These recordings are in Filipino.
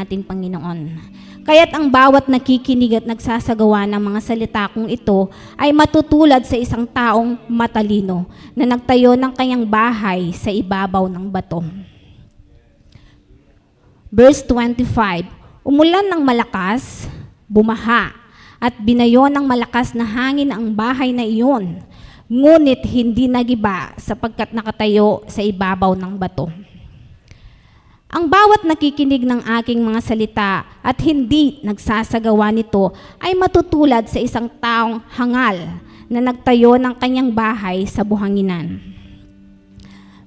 ating Panginoon. Kaya't ang bawat nakikinig at nagsasagawa ng mga salita kong ito ay matutulad sa isang taong matalino na nagtayo ng kanyang bahay sa ibabaw ng bato. Verse 25, umulan ng malakas, bumaha, at binayo ng malakas na hangin ang bahay na iyon, ngunit hindi nagiba sapagkat nakatayo sa ibabaw ng bato. Ang bawat nakikinig ng aking mga salita at hindi nagsasagawa nito ay matutulad sa isang taong hangal na nagtayo ng kanyang bahay sa buhanginan.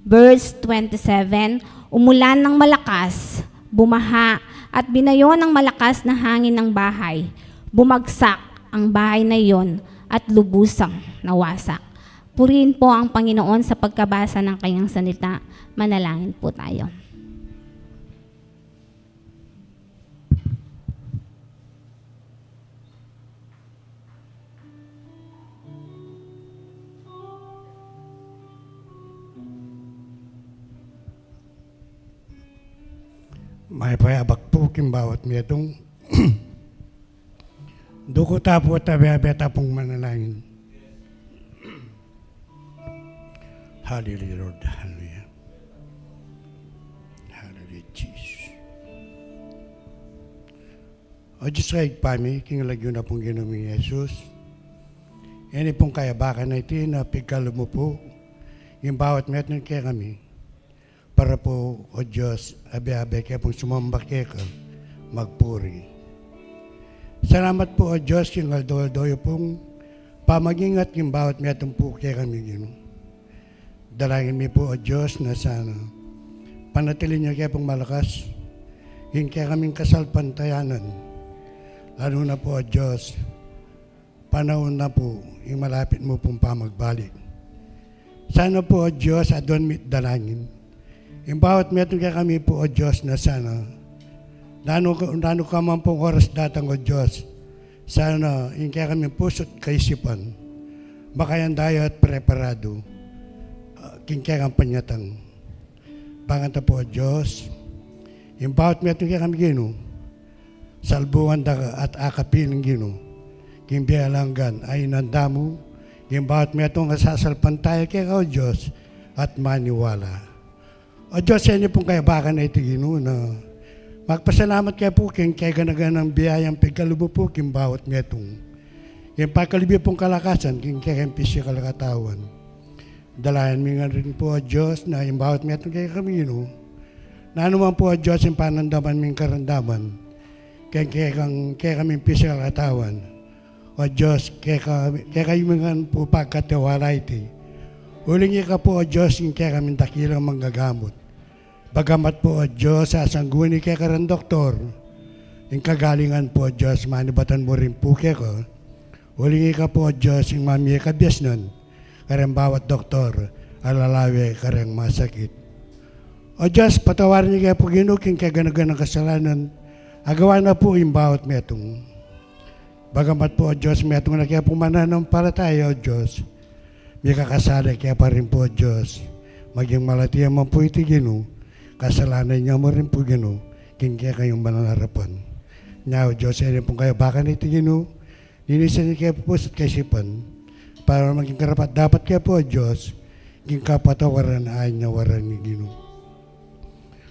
Verse 27, umulan ng malakas, bumaha, at binayo ng malakas na hangin ng bahay. Bumagsak ang bahay na iyon at lubusang nawasak. Purihin po ang Panginoon sa pagkabasa ng kanyang salita. Manalangin po tayo. May payabak po kimbawat miyatong duko tapo at abiyabeta pong manalangin. Hallelujah, Lord. Hallelujah. Hallelujah, Jesus. O Diyos kayo pami, kingalagyo na pong ginuming Jesus. Yan pong kayabakan na ito na pigkalo mo po, yung bawat miyat kaya kami. Para po, O Diyos, abi-abi kaya pong sumambak kaya ka, magpuri. Salamat po, O Diyos, yung aldo-aldoyo pong pamagingat yung bawat miyatong po kaya kami gino. Dalangin mi po, O Diyos, na sana panatilin niyo kaya pong malakas, yung kaya kaming kasalpantayanan. Lalo na po, O Diyos, panahon na po, yung malapit mo pong pamagbalik. Sana po, O Diyos, adon mi dalangin. Yung bawat meron kaya kami po, O Diyos, na sana, nano ka man pong oras datang, O Diyos, sana, yung kaya kami puso't kaisipan, bakayan dayo at preparado, kaya kang panyatang. Banganta po, O Diyos, yung bawat meron kaya kami gino, salbuhan at akapin gino, yung bialanggan ay nandamo, yung bawat meron kasasalpan tayo kaya ka, O Diyos, at maniwala. O Diyos, sa inyo pong kayabakan na ito gino na magpasalamat kayo po kaya ganagan ng biyayang pagkalubo po king bawat metong. Yung pagkalubo pong kalakasan kaya kayong pisikal katawan. Dalayan mi nga rin po, O Diyos, na yung bawat metong kaya kami gino na anuman po, O Diyos, yung panandaman ming karandaman kaya kami pisikal katawan. O Diyos, kaya kayo mga po pagkatiwala ito. Uling ka po, O Diyos, yung kaya kami dakilang manggagamot. Bagamat po, O Diyos, sa sangguni kaya ka rin doktor, yung kagalingan po, O Diyos, manibatan mo rin po kaya ko. Uling ka po, O Diyos, yung mamiya kabyas nun, karang bawat doktor, alalawi karang masakit. O Diyos, patawarin niyo kaya po ginuking kaya ganagan ng kasalanan, agawa na po yung bawat metong. Bagamat po, O Diyos, metong na kaya pumananong para tayo, O Diyos, may kakasala kaya pa rin po, O Diyos, maging malatiyan mo po iti gino, kasalanan niya mo rin po gino, kaya kayong mananarapan. Now, Diyos, ayun po kayo, baka na iti gino, ninisan niyo kaya po sa kaisipan, para maging karapat, dapat kaya po, O Diyos, yung kapatawaran ay nawaran ni gino.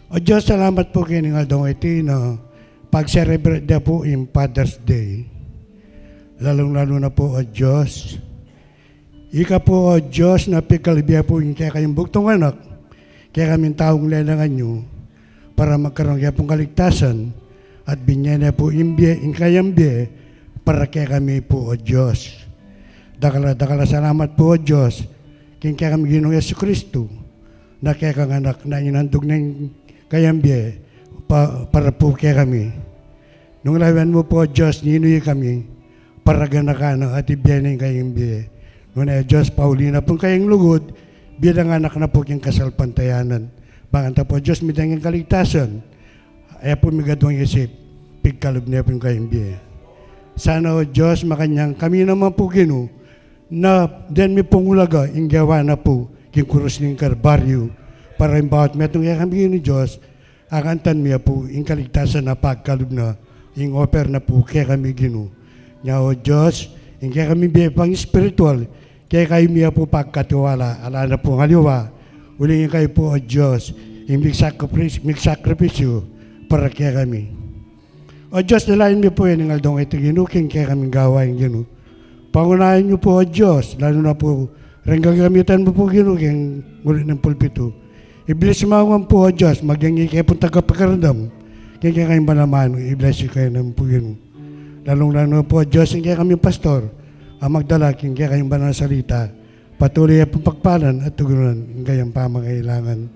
O Diyos, salamat po kayo ng aldong iti na pag-celebrate na po yung Father's Day. Lalong-lalo na po, O Diyos, ika po, O Diyos, na pikalibya po yung kaya kayong buktong anak, kaya kaming taong lelangan nyo para magkaroon kaya pong kaligtasan at binyan na po yung kayambye para kaya kami po, O Diyos. Dakala salamat po, O Diyos, kaya kami Ginoong Yesu Kristo na kaya kang anak na inandog ng kayambye para po kaya kami. Nung lawan mo po, O Diyos, ninuyi kami para ganakano at ibyanin kayong biye. Nung na Diyos, Paulina pong kayong lugod, bilang anak na po yung kasalpantayanan. Banganta po, Diyos, midang yung kaligtasan. Ay po migadwang isip, pigkalob niya po yung kayong biye. Sana, O Diyos, makanyang kami naman po gino, na den mi pong ulaga, yung gawa na po, yung kurus ng Kalbaryo, para yung bawat metong kaya kami gino, Diyos, ang antan miya po, yung kaligtasan na pagkalub na, yung offer na po, kaya kami ginu. Nya o Diyos, yung kaya kami biya pang spiritual, kaya kayo miya po pagkatiwala, ala na po ngaliwa, uli kayo po o Diyos, yung sacrifice para kaya kami. O Diyos, nalain niyo po yan ng aldong ito ginuking kaya kami gawain ginu. Pangunahin niyo po o Diyos, lalo na po, rin gagamitan mo po ginuking ngulit ng pulpito. I-bless mo po o Diyos, magyangi kayo po tagapagkarandam, kaya kayong balaman, i-bless kayo ng po ginu. Lalong-lalo po o Diyos, kaya kami pastor, ang magdala, kaya kayong banal salita, patuloy ang pagpalan at tugunan, kayang pamangailangan.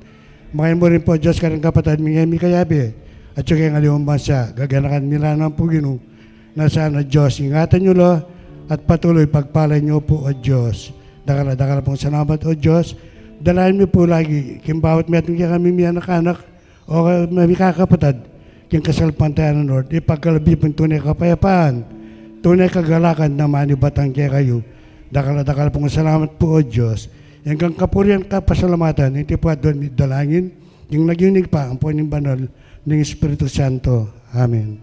Makain mo rin po Diyos, karang kapatid, mi kayabi, at yung kayang aliwang bansa, gaganakan nila ng po ginu, na sana Diyos, ingatan nyo lo, at patuloy pagpalay nyo po o Diyos. Dakala pong salamat o Diyos. Dalayan mo po lagi, kung bawat metong kaya kami may anak-anak o may kakapatid, kung kasalpantayan ng Lord, ipagkalabi pong tunay kapayapaan, tunay kagalakan na manibatang kaya kayo. Dakala pong salamat po o Diyos. Yung kang kapurihan kapasalamatan, hindi po doon dalangin, yung naginig pa ang puning banal ng Espiritu Santo. Amen.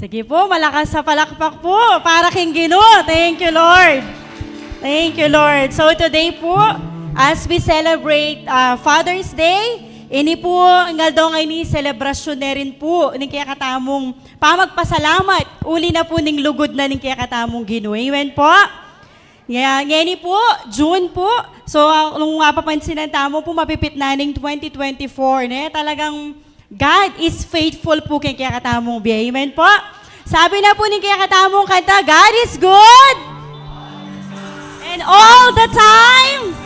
Sige po, malakas sa palakpak po para king Ginoo. Thank you, Lord. Thank you, Lord. So today po, as we celebrate Father's Day, ini po ngadong ini selebrasyon na rin po ng kaya katamong pamagpasalamat. Uli na po ning lugod na ng kaya katamong Ginoo. Amen po. Ngayon po, June po. So, nung mapapansinan tamo po, mapipit na ning 2024. Talagang God is faithful po kay kaya katamong biya. Amen po. Sabi na po ni kaya katamong kanta, God is good. And all the time.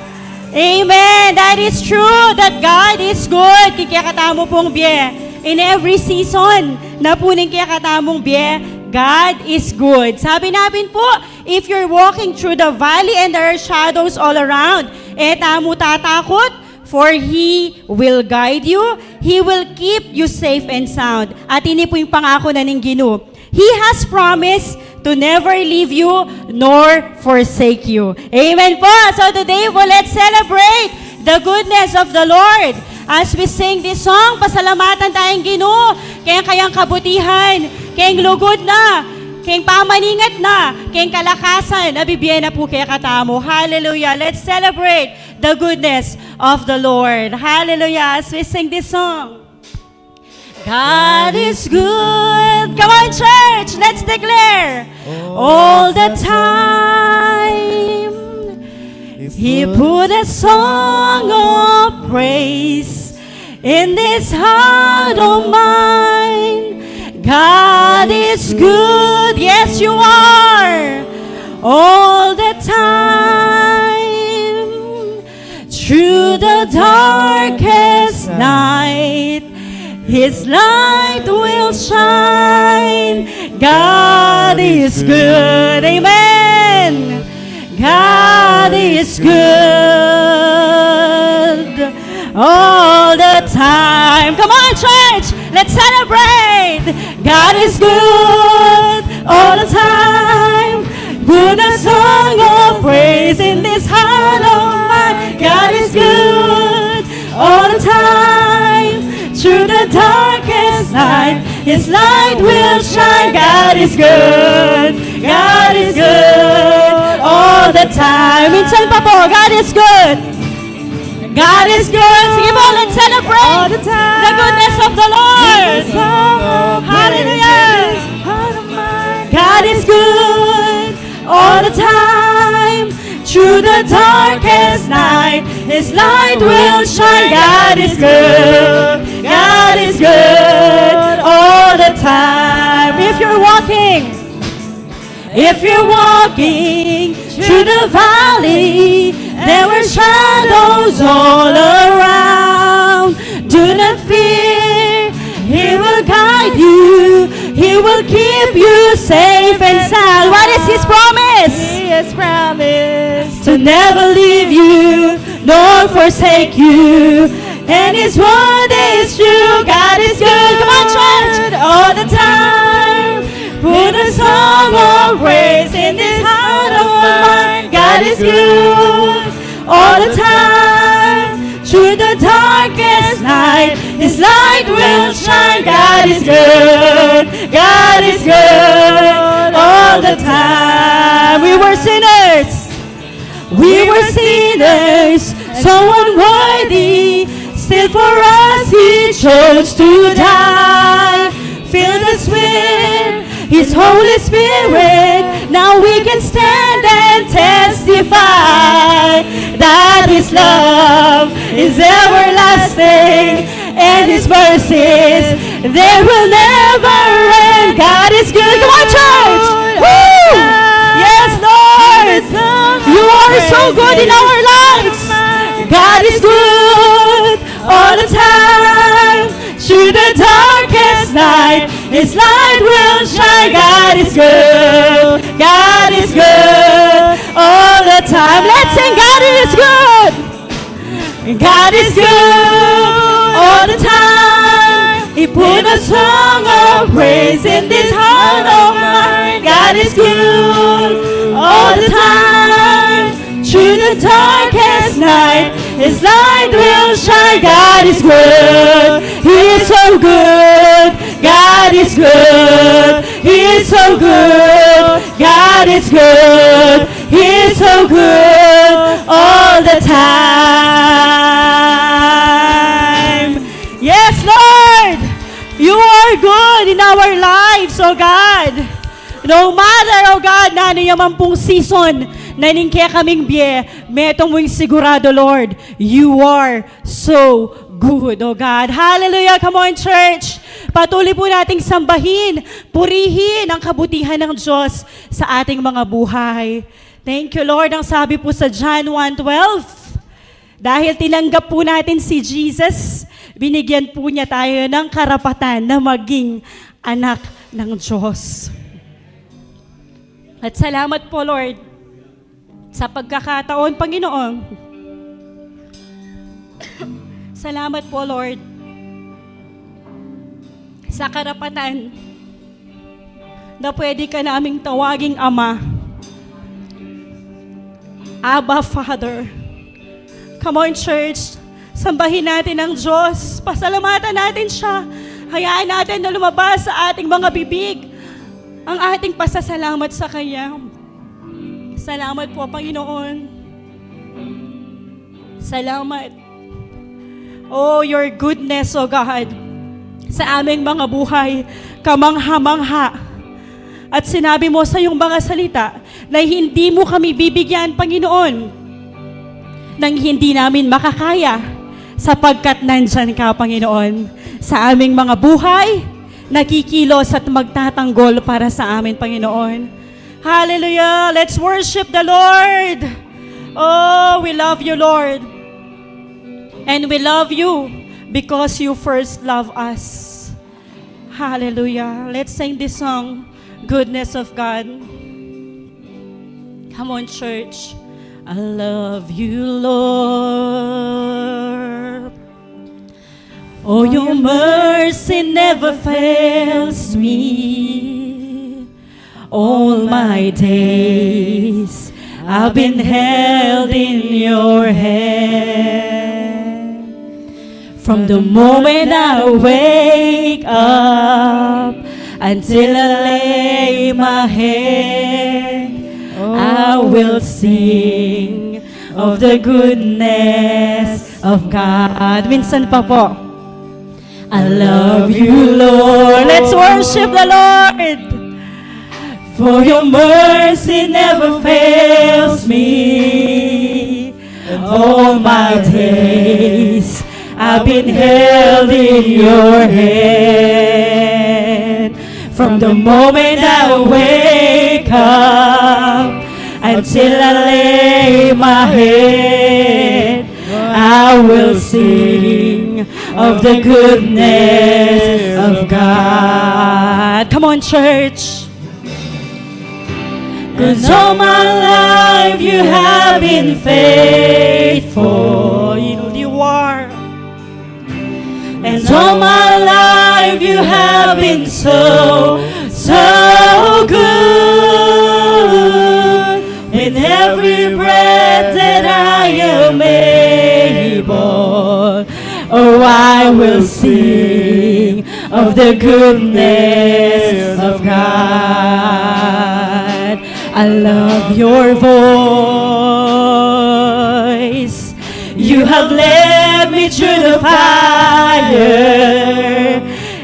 Amen. That is true. That God is good. Kay kaya katamo pong biya. In every season na po ni kaya katamong biya, God is good. Sabi namin po, if you're walking through the valley and there are shadows all around, tamo tatakot, for He will guide you. He will keep you safe and sound. At ini po yung pangako na ng Ginoo. He has promised to never leave you nor forsake you. Amen po. So today po, let's celebrate the goodness of the Lord. As we sing this song, pasalamatan tayong Ginoo, kayang kabutihan, kayang lugod na, kayang pamaningat na, kayang kalakasan, nabibigyan na po kaya katamo. Hallelujah. Let's celebrate the goodness of the Lord. Hallelujah. As we sing this song. God is good. Come on, church. Let's declare. All the time. He put a song of praise in this heart of mine. God is good. Yes, you are. All the time. Through the darkest night, His light will shine. God is good. Amen. God is good all the time. Come on, church. Let's celebrate. God is good all the time. Put a song of praise in this heart of mine. God is good all the time. Through the darkest night, His light will shine. God is good. God is good all the time. Minsan pa po, God is good. God is good. Sige po, let's celebrate all the time. The goodness of the Lord. Hallelujah. God is good all the time. Through the darkest night, His light will shine. God is good. God is good all the time. If you're walking through the valley, there were shadows all around. Do not fear, He will guide you. He will keep you safe and sound. What is His promise? He has promised to never leave you nor forsake you. And His word is true. God is good. Come on, church. All the time. Put a song of praise in this heart of mine. God God is good all the time. Through the darkest night, His light will shine. God is good. God is good all the time. We were sinners. We were sinners, so unworthy. Still for us He chose to die. Filled us with His Holy Spirit. Now we can stand and testify that His love is everlasting, and His mercies, they will never end. God is good. Come on, church! Woo! Yes, Lord! You are so good in our lives. God is good all the time. Through the darkest night, His light will shine. God is good. God is good all the time. Let's sing, God is good. God is good all the time. He put a song of praise in this heart of mine. God is good all the time. Through the darkest night, His light will shine. God is good. He is so good. God is good. He is so good. God is good. He is so good all the time. Yes, Lord! You are good in our lives, oh God. No matter, oh God, na ano yaman pong season na ningke kaming biye, metong mo'y sigurado, Lord, You are so good, oh God. Hallelujah! Come on, church! Patuloy po nating sambahin, purihin ang kabutihan ng Diyos sa ating mga buhay. Thank you, Lord. Ang sabi po sa John 1:12, dahil tinanggap po natin si Jesus, binigyan po niya tayo ng karapatan na maging anak ng Diyos. At salamat po, Lord, sa pagkakataon, Panginoon. Salamat po, Lord, sa karapatan na pwede ka naming tawaging Ama. Abba, Father. Come on, church. Sambahin natin ang Diyos. Pasalamatan natin siya. Hayaan natin na lumabas sa ating mga bibig ang ating pasasalamat sa Kanya. Salamat po, Panginoon. Salamat. Oh, Your goodness, oh God, sa aming mga buhay, kamangha-mangha. At sinabi mo sa iyong mga salita na hindi mo kami bibigyan, Panginoon, nang hindi namin makakaya, sapagkat nandyan ka, Panginoon, sa aming mga buhay, nakikilos at magtatanggol para sa amin, Panginoon. Hallelujah! Let's worship the Lord! Oh, we love You, Lord. And we love You because You first love us. Hallelujah! Let's sing this song, Goodness of God. Come on, church. I love You, Lord. Oh, Your mercy never fails me. All my days I've been held in Your hand. From the moment I wake up until I lay my head, I will sing of the goodness of God. Minsan pa po. I love You, Lord. Let's worship the Lord. For Your mercy never fails me. All my days I've been held in Your hand. From the moment I wake up until I lay my head, I will sing of the goodness of God. Come on, church. 'Cause all my life You have been faithful. You are. And all my life You have been so, so good. In every breath Oh, I will sing of the goodness of God. I love your voice. You have led me through the fire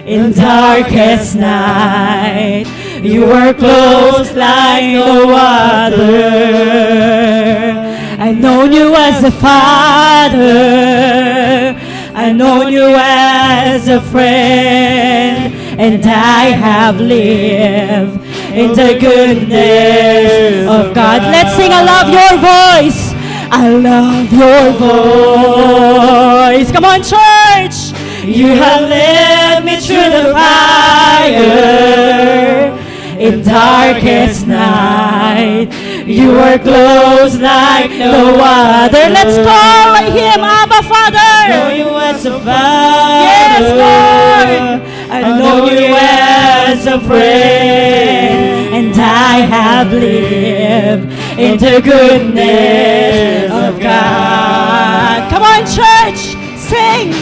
in darkest night. You were close like no other. I've known you as a father. I've known you as a friend. And I have lived in the goodness of God. Let's sing, I love your voice. I love your voice. Come on, church. You have led me through the fire in darkest night. You were close like no other. Let's call him Abba Father. Know you as a father. Yes, Lord. I know you as a friend, and I have lived in the goodness of God. Come on, church, sing.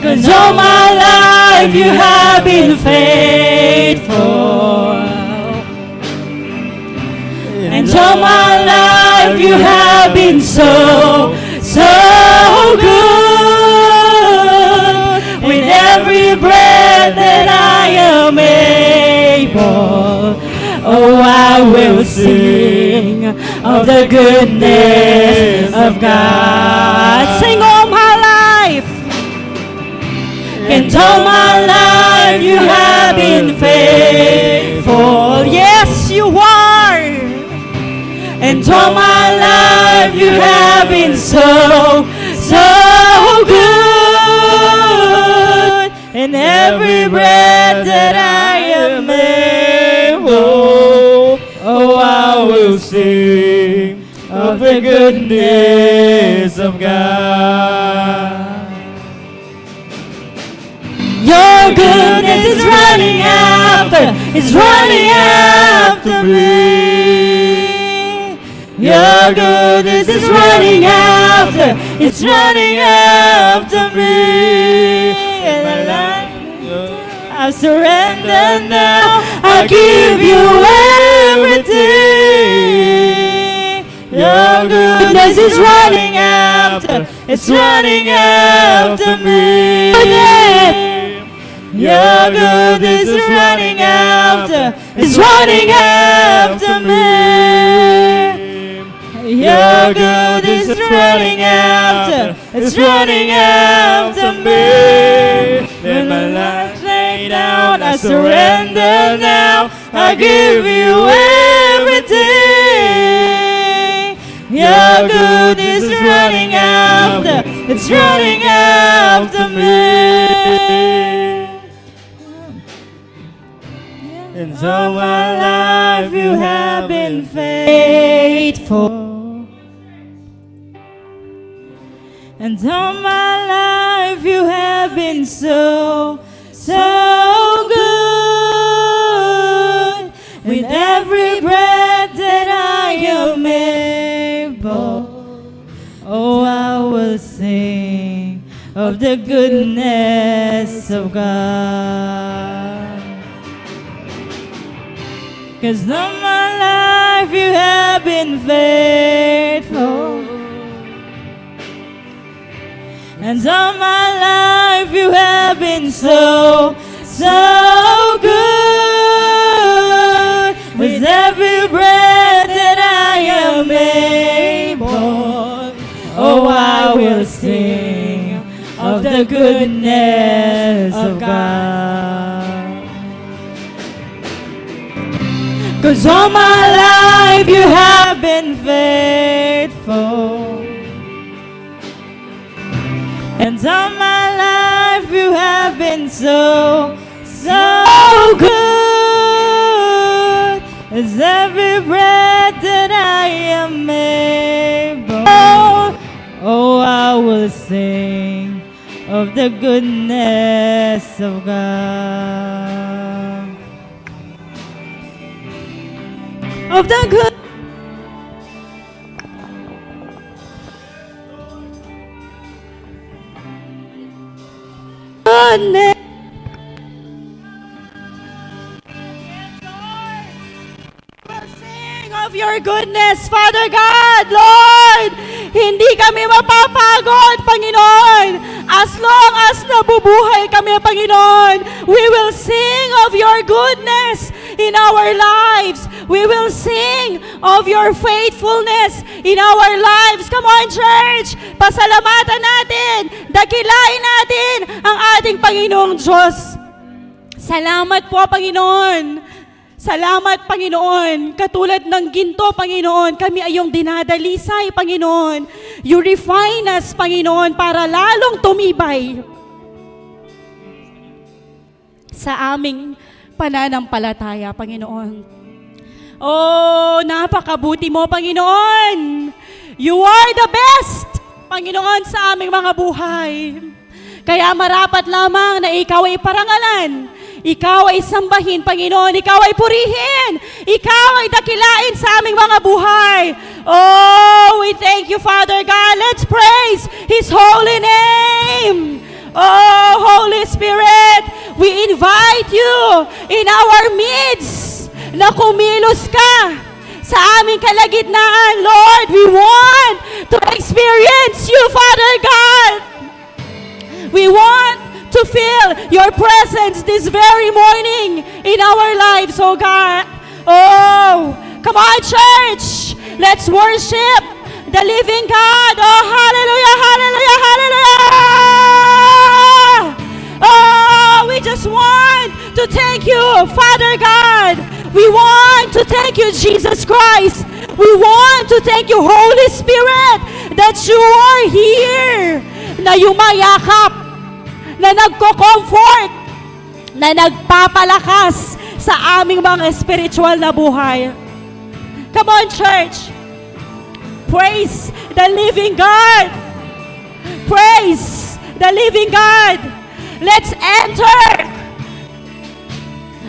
'Cause all my life you have been faithful. And all my life you have been so, so good. With every breath that I am able, oh, I will sing of the goodness of God. Sing all my life. And all my life you have been faithful. Yes, you are. And all my life you have been so, so good. And every breath that I am able, oh, I will sing of the goodness of God. Your goodness is running after me. Your goodness is running after me. And my life, I surrender now. I give you everything. Your goodness is running after me. Your goodness is running after me. Your goodness is running after me. Let my life lay down, I surrender now. I give you everything. Your goodness is running after me. And all my life you have been faithful. And all my life you have been so, so good. With every breath that I am able, oh, I will sing of the goodness of God. 'Cause all my life you have been faithful. And all my life you have been so, so good. With every breath that I am able, oh, I will sing of the goodness of God. 'Cause all my life you have been faithful. And all my life you have been so, so good. As every breath that I am able, oh, I will sing of the goodness of God. Of the good. goodness. We'll sing of your goodness, Father God, Lord. Hindi kami mapapagod, Panginoon. As long as nabubuhay kami, Panginoon, we will sing of your goodness in our lives. We will sing of your faithfulness in our lives. Come on, church! Pasalamatan natin, dakilain natin ang ating Panginoong Diyos. Salamat po, Panginoon. Salamat, Panginoon. Katulad ng ginto, Panginoon, kami ay iyong dinadalisay, Panginoon. You refine us, Panginoon, para lalong tumibay sa aming pananampalataya, Panginoon. Oh, napakabuti mo, Panginoon. You are the best, Panginoon, sa aming mga buhay. Kaya marapat lamang na ikaw ay parangalan. Ikaw ay sambahin, Panginoon. Ikaw ay purihin. Ikaw ay dakilain sa aming mga buhay. Oh, we thank you, Father God. Let's praise His holy name. Oh, Holy Spirit, we invite you in our midst na kumilos ka sa aming kalagitnaan. Lord, we want to experience you, Father God. We want to feel your presence this very morning in our lives, oh God. Oh, come on, church. Let's worship the living God. Oh, hallelujah, hallelujah, hallelujah. Oh, we just want to thank you, Father God. We want to thank you, Jesus Christ. We want to thank you, Holy Spirit, that you are here, na yumayakap, na nagko-comfort, na nagpapalakas sa aming mga spiritual na buhay. Come on, church. Praise the living God. Praise the living God. Let's enter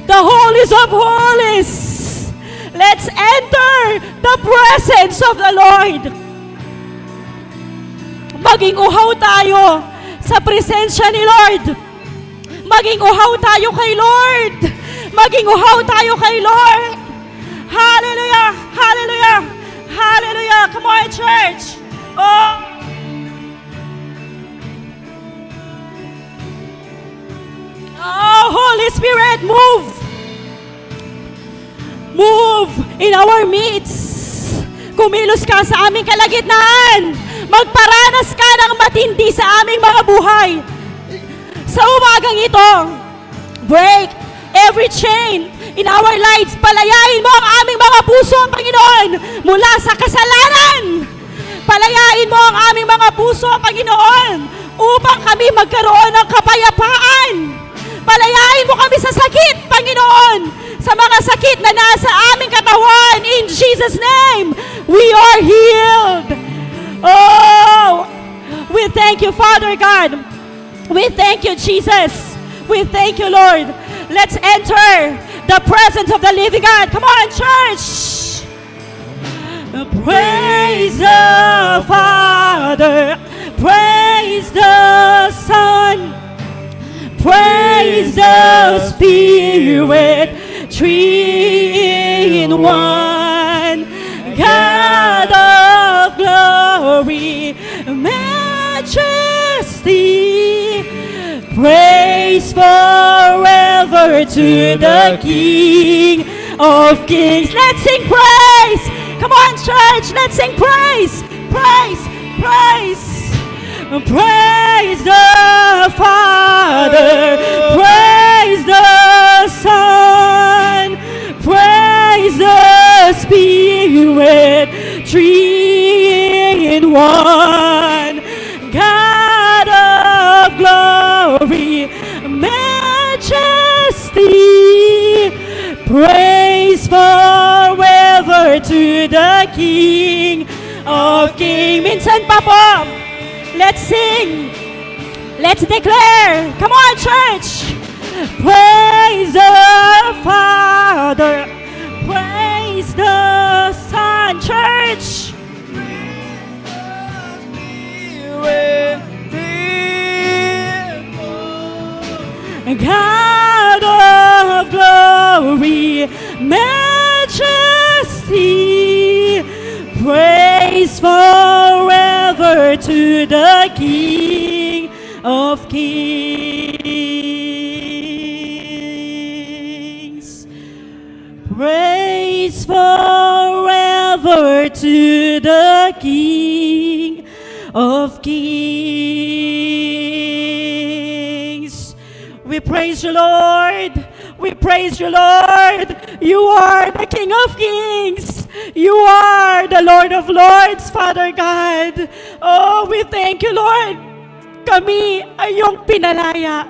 the holies of holies. Let's enter the presence of the Lord. Maging uhaw tayo sa presensya ni Lord. Maging uhaw tayo kay Lord. Maging uhaw tayo kay Lord. Hallelujah! Hallelujah! Hallelujah! Come on, church! Oh! Oh, Holy Spirit, move! Move in our midst. Kumilos ka sa aming kalagitnaan. Magparanas ka ng matindi sa aming mga buhay. Sa umagang ito, break every chain in our lives. Palayain mo ang aming mga puso, Panginoon, mula sa kasalanan. Palayain mo ang aming mga puso, Panginoon, upang kami magkaroon ng kapayapaan. Palayain mo kami sa sakit, Panginoon, sa mga sakit na nasa aming katawan. In Jesus' name, we are healed. Oh, we thank you, Father God. We thank you, Jesus. We thank you, Lord. Let's enter the presence of the living God. Come on, church. Praise the Father. Praise the Son. Praise the Spirit. Three in one. God of glory, majesty, praise forever to the King of kings. Let's sing praise. Come on, church, let's sing praise. Praise, praise. Praise the Father, praise the Son, praise the Spirit, three in one. God of glory, majesty, praise forever to the King of kings. Minsan pa po, let's sing, let's declare. Come on, church. Praise the Father, praise the Son, church. God of glory, majesty, praise forever to the King of kings. Praise forever to the King of kings. We praise you, Lord. We praise you, Lord. You are the King of kings. You are the Lord of lords, Father God. Oh, we thank you, Lord. Kami ay iyong pinalaya.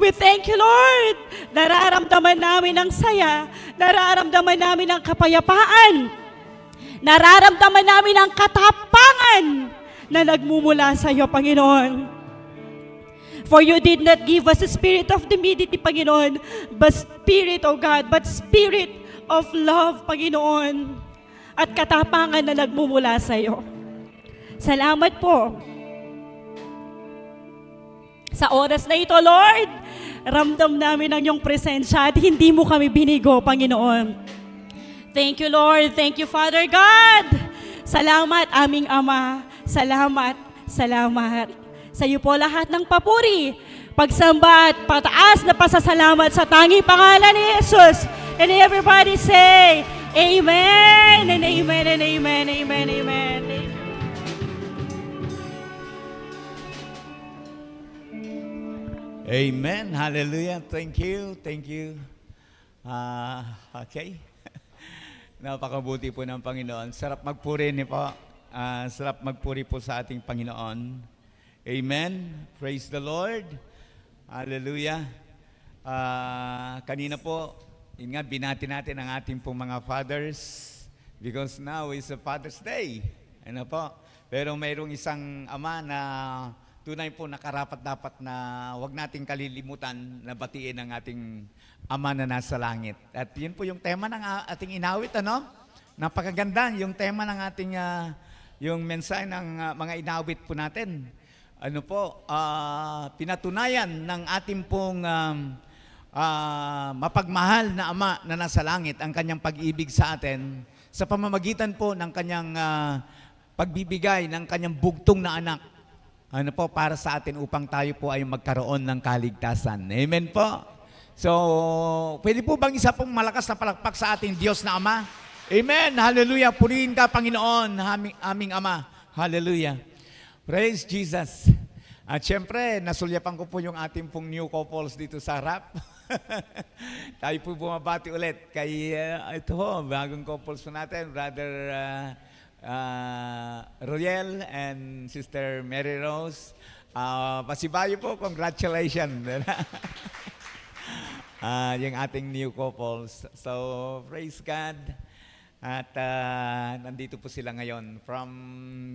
We thank you, Lord. Nararamdaman namin ang saya. Nararamdaman namin ang kapayapaan. Nararamdaman namin ang katapangan na nagmumula sa iyo, Panginoon. For you did not give us a spirit of timidity, Panginoon, but spirit, O God, but spirit of love, Panginoon, at katapangan na nagmumula sa iyo. Salamat po. Sa oras na ito, Lord, ramdam namin ang iyong presensya at hindi mo kami binigo, Panginoon. Thank you, Lord. Thank you, Father God. Salamat, aming Ama. Salamat, salamat. Sa iyo po lahat ng papuri, pagsamba at pataas na pasasalamat sa tanging pangalan ni Jesus. And everybody say, Amen, and Amen, and Amen, Amen, Amen. Amen. Hallelujah. Thank you. Thank you. Okay. Napakabuti po ng Panginoon. Sarap magpuri niyo po. Sarap magpuri po sa ating Panginoon. Amen. Praise the Lord. Hallelujah. Kanina po, yun nga, binati natin ang ating pong mga fathers because now is a Father's Day. Ano po? Pero mayroong isang ama na tunay po nakarapat-dapat na wag nating kalilimutan na batiin ang ating Ama na nasa langit. At yun po yung tema ng ating inawit, ano? Napakaganda yung tema ng ating, yung mensahe ng mga inawit po natin. Ano po, pinatunayan ng ating pong mapagmahal na Ama na nasa langit ang kanyang pag-ibig sa atin sa pamamagitan po ng kanyang pagbibigay ng kanyang bugtong na anak. Ano po, para sa atin upang tayo po ay magkaroon ng kaligtasan. Amen po. So, pwede po bang isa pong malakas na palakpak sa ating Diyos na Ama? Amen. Hallelujah. Purihin ka, Panginoon, aming Ama. Hallelujah. Praise Jesus. At syempre, nasulyapan ko po yung ating pong new couples dito sa harap. Tayo po bumabati ulit kay ito ho, bagong couples po natin, Brother Royel and Sister Mary Rose. Pasibayo po, congratulations. Yung ating new couples. So, praise God. At nandito po sila ngayon. From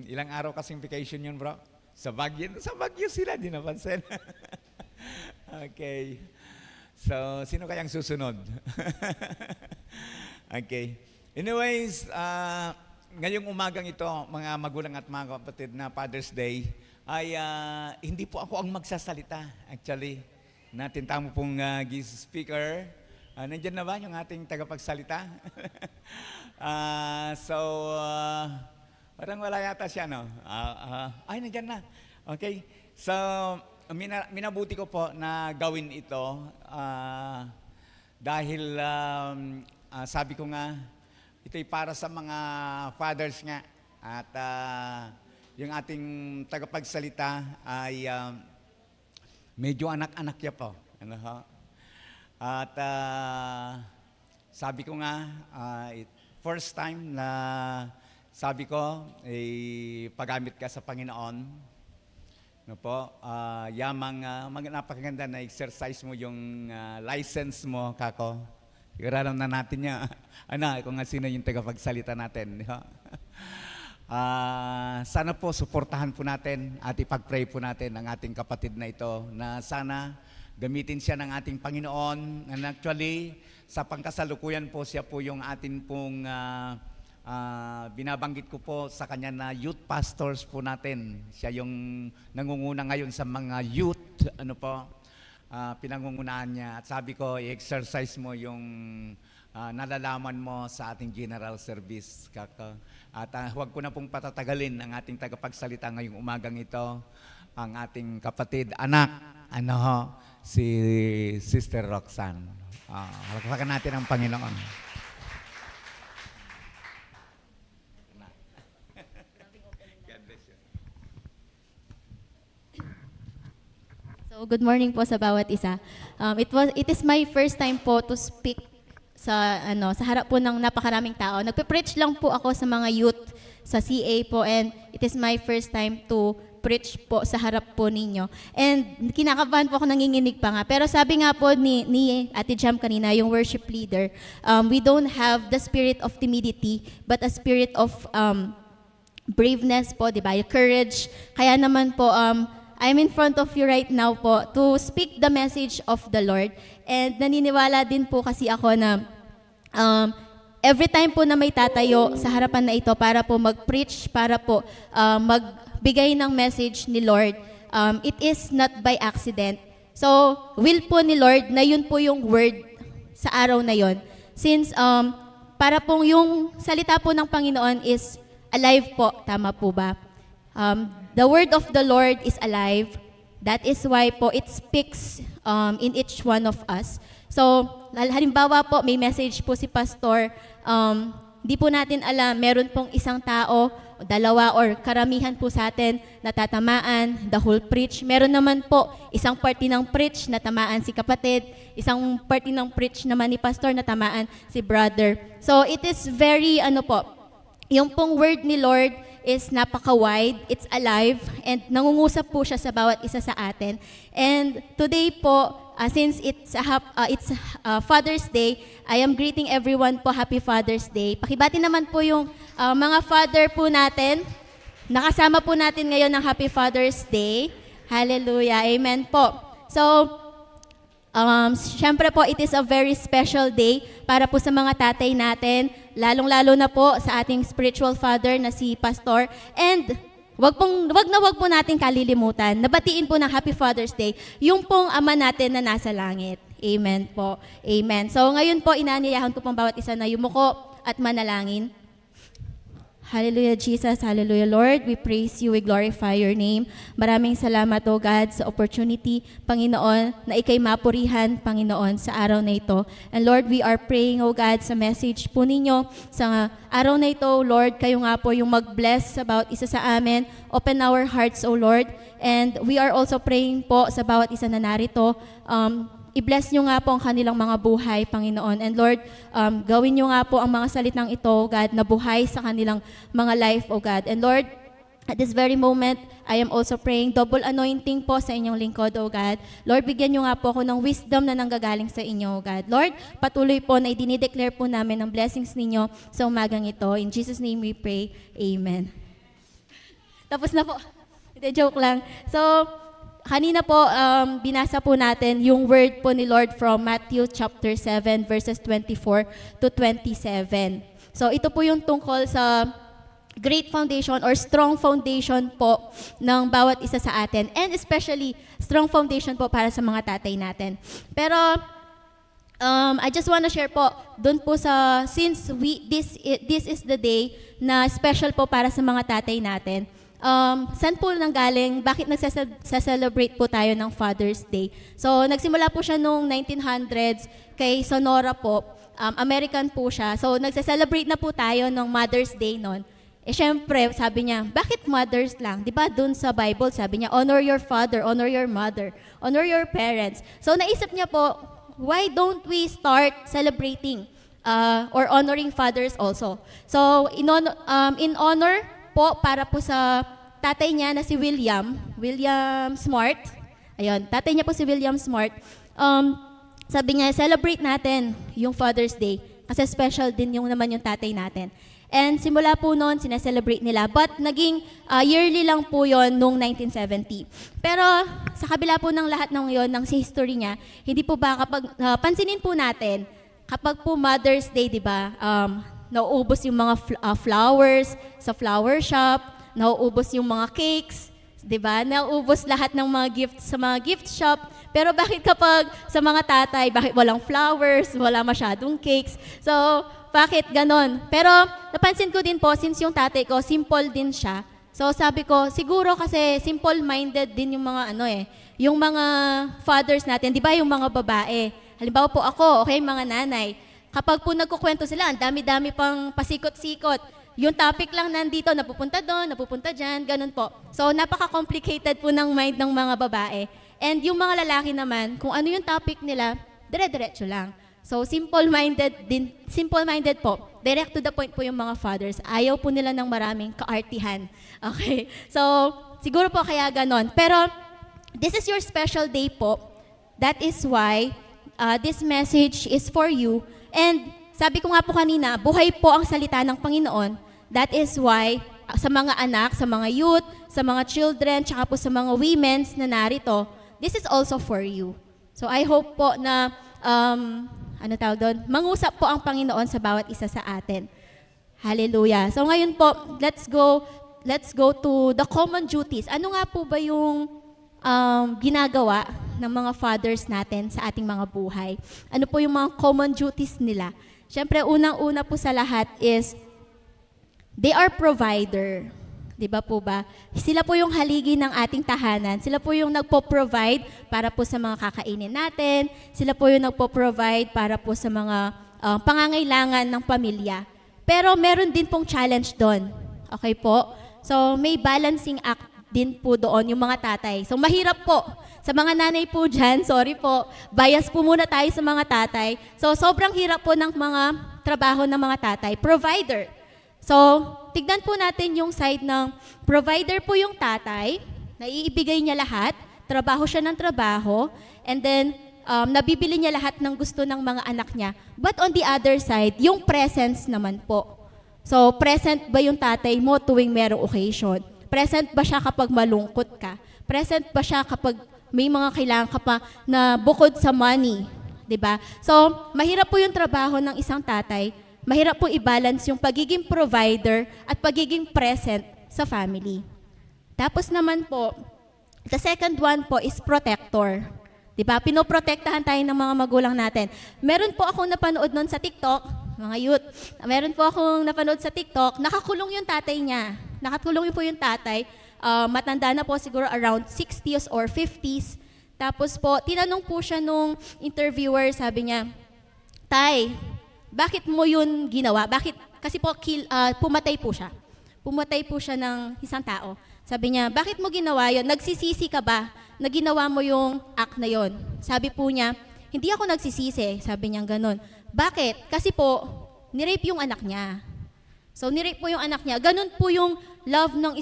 ilang araw kasing vacation yun, bro? Sa Baguio sila, di napansin. Okay. So, sino kayang susunod? Okay. Anyways, ngayong umagang ito, mga magulang at mga kapatid na Father's Day, ay hindi po ako ang magsasalita. Actually, natin tamo pong guest speaker. Nandiyan na ba yung ating tagapagsalita? Parang wala yata siya, no? Ay, nandiyan na. Okay. So, minabuti ko po na gawin ito dahil sabi ko nga, ito'y para sa mga fathers nga. At yung ating tagapagsalita ay medyo anak-anak niya po. Ano, ha? At sabi ko nga, first time na sabi ko, paggamit ka sa Panginoon. No po, yamang napakaganda na exercise mo yung license mo, kako. Siguraram na natin niya. Kung nga sino yung tagapagsalita natin. Sana po suportahan po natin at ipag-pray po natin ang ating kapatid na ito na sana gamitin siya ng ating Panginoon. And actually, sa pangkasalukuyan po siya po yung atin pong binabanggit ko po sa kanya na youth pastors po natin. Siya yung nangunguna ngayon sa mga youth, ano po. pinangungunahan niya. At sabi ko, i-exercise mo yung nalalaman mo sa ating General Service. At huwag ko na pong patatagalin ang ating tagapagsalita ngayong umagang ito, ang ating kapatid, anak, si Sister Roxanne. Halakpakan natin ang Panginoon. So, good morning po sa bawat isa. It is my first time po to speak sa harap po ng napakaraming tao. Nagpe-preach lang po ako sa mga youth sa CA po, and it is my first time to preach po sa harap po ninyo. And kinakabahan po ako, nanginginig pa nga. Pero sabi nga po ni Ate Jam kanina, yung worship leader, we don't have the spirit of timidity, but a spirit of braveness po, di ba? Yung courage. Kaya naman po, I'm in front of you right now po to speak the message of the Lord. And naniniwala din po kasi ako na every time po na may tatayo sa harapan na ito para po mag-preach, para po magbigay ng message ni Lord, it is not by accident. So, will po ni Lord na yun po yung word sa araw na yon. Since para pong yung salita po ng Panginoon is alive po, tama po ba? The word of the Lord is alive. That is why po it speaks in each one of us. So, halimbawa po, may message po si Pastor, di po natin alam, meron pong isang tao, dalawa, or karamihan po sa atin natatamaan, the whole preach. Meron naman po isang party ng preach na tamaan si kapatid, isang party ng preach naman ni Pastor na tamaan si brother. So, it is very, yung pong word ni Lord is napaka-wide, it's alive, and nangungusap po siya sa bawat isa sa atin. And today po, since it's Father's Day, I am greeting everyone po, Happy Father's Day. Pakibati naman po yung mga father po natin. Nakasama po natin ngayon ng Happy Father's Day. Hallelujah, amen po. So, syempre po, it is a very special day para po sa mga tatay natin, lalong-lalo na po sa ating spiritual father na si Pastor. And wag po natin kalilimutan, nabatiin po ng Happy Father's Day yung pong ama natin na nasa langit. Amen po. Amen. So ngayon po, inaanyayahan ko pong bawat isa na yumuko at manalangin. Hallelujah, Jesus. Hallelujah, Lord. We praise you. We glorify your name. Maraming salamat, O God, sa opportunity, Panginoon, na ikay mapurihan, Panginoon, sa araw na ito. And Lord, we are praying, O God, sa message po ninyo. Sa araw na ito, Lord, kayo nga po yung mag-bless sa bawat isa sa amin. Open our hearts, O Lord. And we are also praying po sa bawat isa na narito. I-bless nyo nga po ang kanilang mga buhay, Panginoon. And Lord, gawin nyo nga po ang mga salitang ito, God, na buhay sa kanilang mga life, O God. And Lord, at this very moment, I am also praying double anointing po sa inyong lingkod, O God. Lord, bigyan nyo nga po ako ng wisdom na nanggagaling sa inyo, O God. Lord, patuloy po na idinideclare po namin ang blessings ninyo sa umagang ito. In Jesus' name we pray. Amen. Tapos na po. Hindi, joke lang. So, kanina po, binasa po natin yung word po ni Lord from Matthew chapter 7, verses 24 to 27. So ito po yung tungkol sa great foundation or strong foundation po ng bawat isa sa atin. And especially, strong foundation po para sa mga tatay natin. Pero, I just want to share po, dun po sa, since this is the day na special po para sa mga tatay natin, saan po nanggaling, bakit nagsa-celebrate po tayo ng Father's Day? So, nagsimula po siya noong 1900s kay Sonora po. American po siya. So, nagsa-celebrate na po tayo ng Mother's Day noon. Eh, syempre, sabi niya, bakit mothers lang? Di ba dun sa Bible, sabi niya, honor your father, honor your mother, honor your parents. So, naisip niya po, why don't we start celebrating or honoring fathers also? So, in honor po para po sa tatay niya na si William Smart. Ayun, tatay niya po si William Smart. Sabi niya, celebrate natin yung Father's Day kasi special din yung naman yung tatay natin. And simula po noon, sineselebrate nila. But naging yearly lang po yon noong 1970. Pero sa kabila po ng lahat ng yon, ng history niya, hindi po ba kapag, pansinin po natin, kapag po Mother's Day, di ba, nauubos yung mga flowers sa flower shop, nauubos yung mga cakes 'Di ba? Naubos lahat ng mga gifts sa mga gift shop. Pero bakit kapag sa mga tatay, bakit walang flowers, wala masyadong cakes? So, bakit ganon? Pero napansin ko din po, since yung tatay ko, simple din siya. So sabi ko, siguro kasi simple-minded din yung mga yung mga fathers natin, 'di ba, yung mga babae. Halimbawa po ako, okay, mga nanay. Kapag po nagkukwento sila, ang dami-dami pang pasikot-sikot. Yung topic lang nandito, napupunta doon, napupunta dyan, ganun po. So, napaka-complicated po ng mind ng mga babae. And yung mga lalaki naman, kung ano yung topic nila, dire-diretso lang. So, simple-minded po. Direct to the point po yung mga fathers. Ayaw po nila ng maraming kaartihan. Okay? So, siguro po kaya ganon. Pero, this is your special day po. That is why this message is for you. And sabi ko nga po kanina, buhay po ang salita ng Panginoon. That is why sa mga anak, sa mga youth, sa mga children, tsaka po sa mga women's na narito, this is also for you. So I hope po na, mangusap po ang Panginoon sa bawat isa sa atin. Hallelujah. So ngayon po, let's go to the common duties. Ano nga po ba yung ginagawa ng mga fathers natin sa ating mga buhay? Ano po yung mga common duties nila? Siyempre, unang-una po sa lahat is, they are provider. Di ba po ba? Sila po yung haligi ng ating tahanan. Sila po yung nagpo-provide para po sa mga kakainin natin. Sila po yung nagpo-provide para po sa mga pangangailangan ng pamilya. Pero meron din pong challenge doon. Okay po? So, may balancing act din po doon yung mga tatay. So, mahirap po. Sa mga nanay po dyan, sorry po, bias po muna tayo sa mga tatay. So, sobrang hirap po ng mga trabaho ng mga tatay. Provider. So, tignan po natin yung side ng provider po yung tatay, naiibigay niya lahat, trabaho siya ng trabaho, and then, nabibili niya lahat ng gusto ng mga anak niya. But on the other side, yung presence naman po. So, present ba yung tatay mo tuwing merong occasion? Present ba siya kapag malungkot ka? Present ba siya kapag may mga kailangan ka pa na bukod sa money? 'Di ba? So, mahirap po yung trabaho ng isang tatay. Mahirap po i-balance yung pagiging provider at pagiging present sa family. Tapos naman po, the second one po is protector. 'Di ba? Pinoprotektahan tayo ng mga magulang natin. Meron po akong napanood noon sa TikTok, mga youth. Meron po akong napanood sa TikTok, nakakulong yung tatay niya. Nakakulong po yung tatay. Matanda na po siguro around 60s or 50s. Tapos po, tinanong po siya nung interviewer, sabi niya, Tay, bakit mo yun ginawa? Bakit? Kasi po, pumatay po siya. Pumatay po siya ng isang tao. Sabi niya, bakit mo ginawa yun? Nagsisisi ka ba na ginawa mo yung act na yun? Sabi po niya, hindi ako nagsisisi. Sabi niya ganun. Bakit? Kasi po, nirape yung anak niya. So, nirape po yung anak niya. Ganun po yung love ng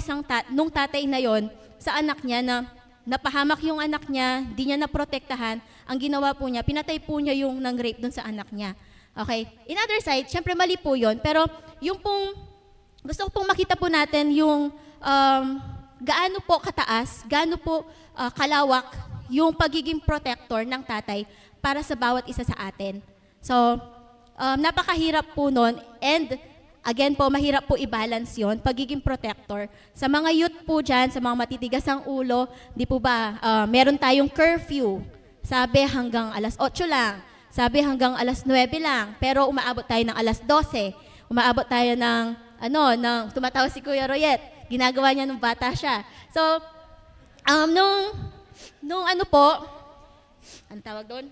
nung tatay na yon sa anak niya na napahamak yung anak niya, di niya naprotektahan. Ang ginawa po niya, pinatay po niya yung nang-rape dun sa anak niya. Okay? In other side, syempre mali po yon. Pero yung pong, gusto ko pong makita po natin yung gaano po kataas, gaano po kalawak yung pagiging protector ng tatay para sa bawat isa sa atin. So, napakahirap po nun. And again po, mahirap po i-balance yon, pagiging protector. Sa mga youth po dyan, sa mga matitigas ang ulo, di po ba, meron tayong curfew. Sabi hanggang alas 8 lang. Sabi hanggang alas 9 lang. Pero umaabot tayo ng alas 12. Umaabot tayo ng, tumatawa si Kuya Royet. Ginagawa niya nung bata siya. So, nung ano tawag doon?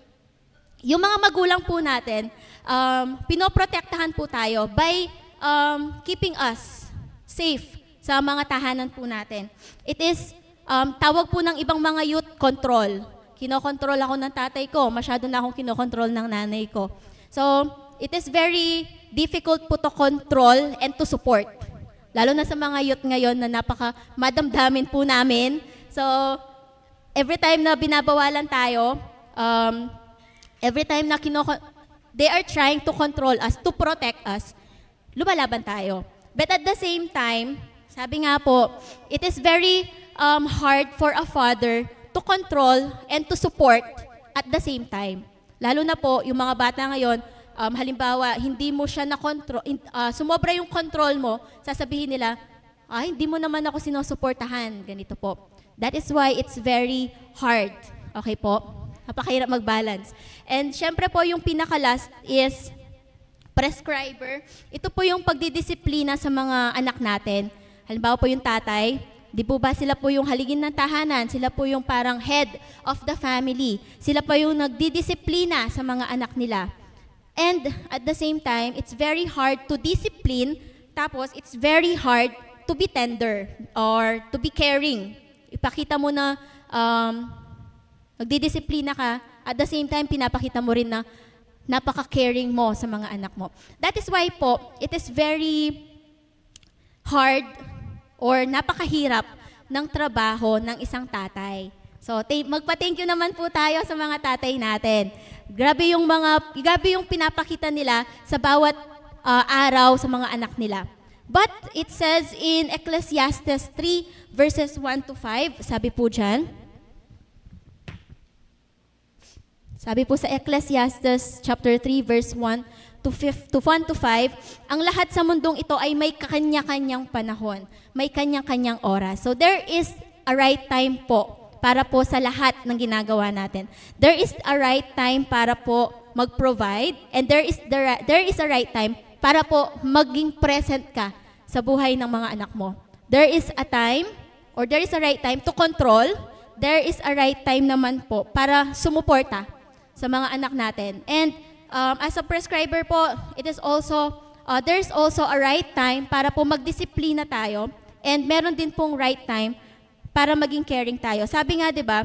Yung mga magulang po natin, pinoprotektahan po tayo by keeping us safe sa mga tahanan po natin. It is, tawag po ng ibang mga youth, control. Kinokontrol ako ng tatay ko, masyado na akong kinokontrol ng nanay ko. So, it is very difficult po to control and to support. Lalo na sa mga youth ngayon na madamdamin po namin. So, every time na binabawalan tayo, every time na they are trying to control us, to protect us, lumalaban tayo. But at the same time, sabi nga po, it is very hard for a father to control and to support at the same time. Lalo na po, yung mga bata ngayon, halimbawa, hindi mo siya na-control, sumobra yung control mo, sasabihin nila, hindi mo naman ako sinusuportahan, ganito po. That is why it's very hard. Okay po? Napakahirap mag-balance. And syempre po yung pinaka-last is prescriber. Ito po yung pagdidisiplina sa mga anak natin. Halimbawa po yung tatay, di po ba sila po yung haligin ng tahanan, sila po yung parang head of the family. Sila po yung nagdidisiplina sa mga anak nila. And at the same time, it's very hard to discipline, tapos it's very hard to be tender or to be caring. Ipakita mo na nagdidisiplina ka, at the same time, pinapakita mo rin na napaka-caring mo sa mga anak mo. That is why po, it is very hard or napakahirap ng trabaho ng isang tatay. So, magpa-thank you naman po tayo sa mga tatay natin. Grabe yung pinapakita nila sa bawat araw sa mga anak nila. But it says in Ecclesiastes 3 verses 1 to 5, sabi po dyan, sabi po sa Ecclesiastes chapter 3 verse 1 to 5, ang lahat sa mundong ito ay may kanya-kanyang panahon, may kanya-kanyang oras. So there is a right time po para po sa lahat ng ginagawa natin. There is a right time para po mag-provide, and there is a right time para po maging present ka sa buhay ng mga anak mo. There is a time, or there is a right time to control, there is a right time naman po para sumuporta sa mga anak natin. And as a prescriber po, it is also, there's also a right time para po magdisiplina tayo, and meron din pong right time para maging caring tayo. Sabi nga, di ba,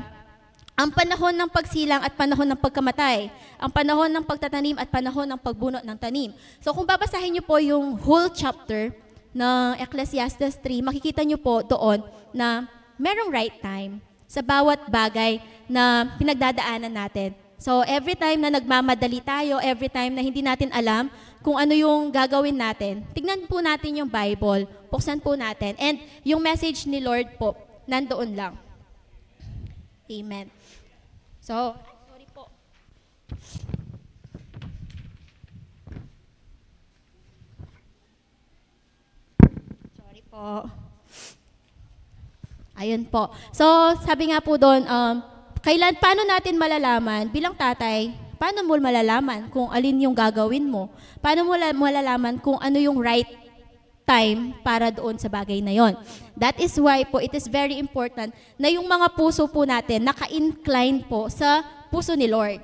ang panahon ng pagsilang at panahon ng pagkamatay, ang panahon ng pagtatanim at panahon ng pagbunot ng tanim. So kung babasahin niyo po yung whole chapter ng Ecclesiastes 3, makikita niyo po doon na merong right time sa bawat bagay na pinagdadaanan natin. So every time na nagmamadali tayo, every time na hindi natin alam kung ano yung gagawin natin, tignan po natin yung Bible, buksan po natin, and yung message ni Lord po, nandoon lang. Amen. So, sorry po. Sorry po. Ayun po. So, sabi nga po doon, paano natin malalaman, bilang tatay, paano mo malalaman kung alin yung gagawin mo? Paano mo malalaman kung ano yung right time para doon sa bagay na yon? That is why po, it is very important na yung mga puso po natin, naka-incline po sa puso ni Lord.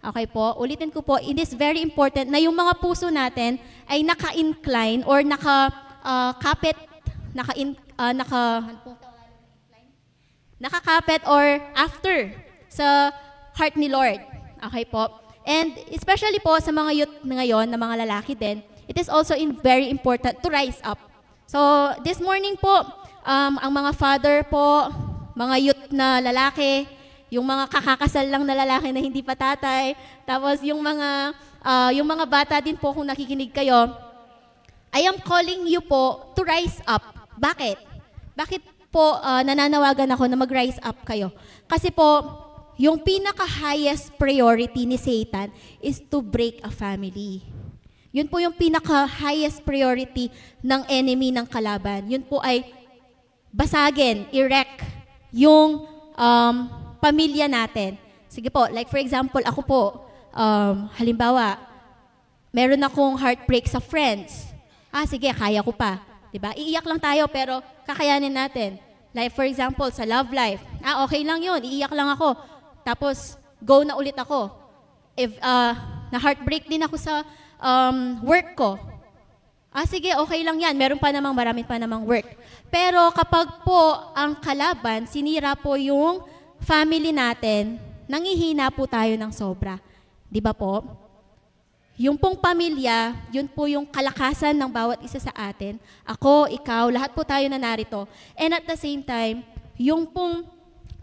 Okay po? Ulitin ko po, it is very important na yung mga puso natin ay naka-incline or nakakapit or after sa heart ni Lord. Okay po? And especially po sa mga youth ngayon, na mga lalaki din, it is also very important to rise up. So this morning po, ang mga father po, mga youth na lalaki, yung mga kakakasal lang na lalaki na hindi pa tatay, tapos yung mga bata din po kung nakikinig kayo, I am calling you po to rise up. Bakit? Bakit po nananawagan ako na mag-rise up kayo? Kasi po, yung pinaka-highest priority ni Satan is to break a family. Yun po yung pinaka-highest priority ng enemy ng kalaban. Yun po ay basagin, i-wreck yung pamilya natin. Sige po, like for example, ako po, halimbawa, meron akong heartbreak sa friends. Sige, kaya ko pa. Diba? Iiyak lang tayo pero kakayanin natin. Like for example, sa love life. Okay lang yun, iiyak lang ako. Tapos, go na ulit ako. If na-heartbreak din ako sa work ko. Sige, okay lang yan. Marami pa namang work. Pero kapag po ang kalaban, sinira po yung family natin, nangihina po tayo ng sobra. Di ba po? Yung pong pamilya, yun po yung kalakasan ng bawat isa sa atin. Ako, ikaw, lahat po tayo na narito. And at the same time, yung pong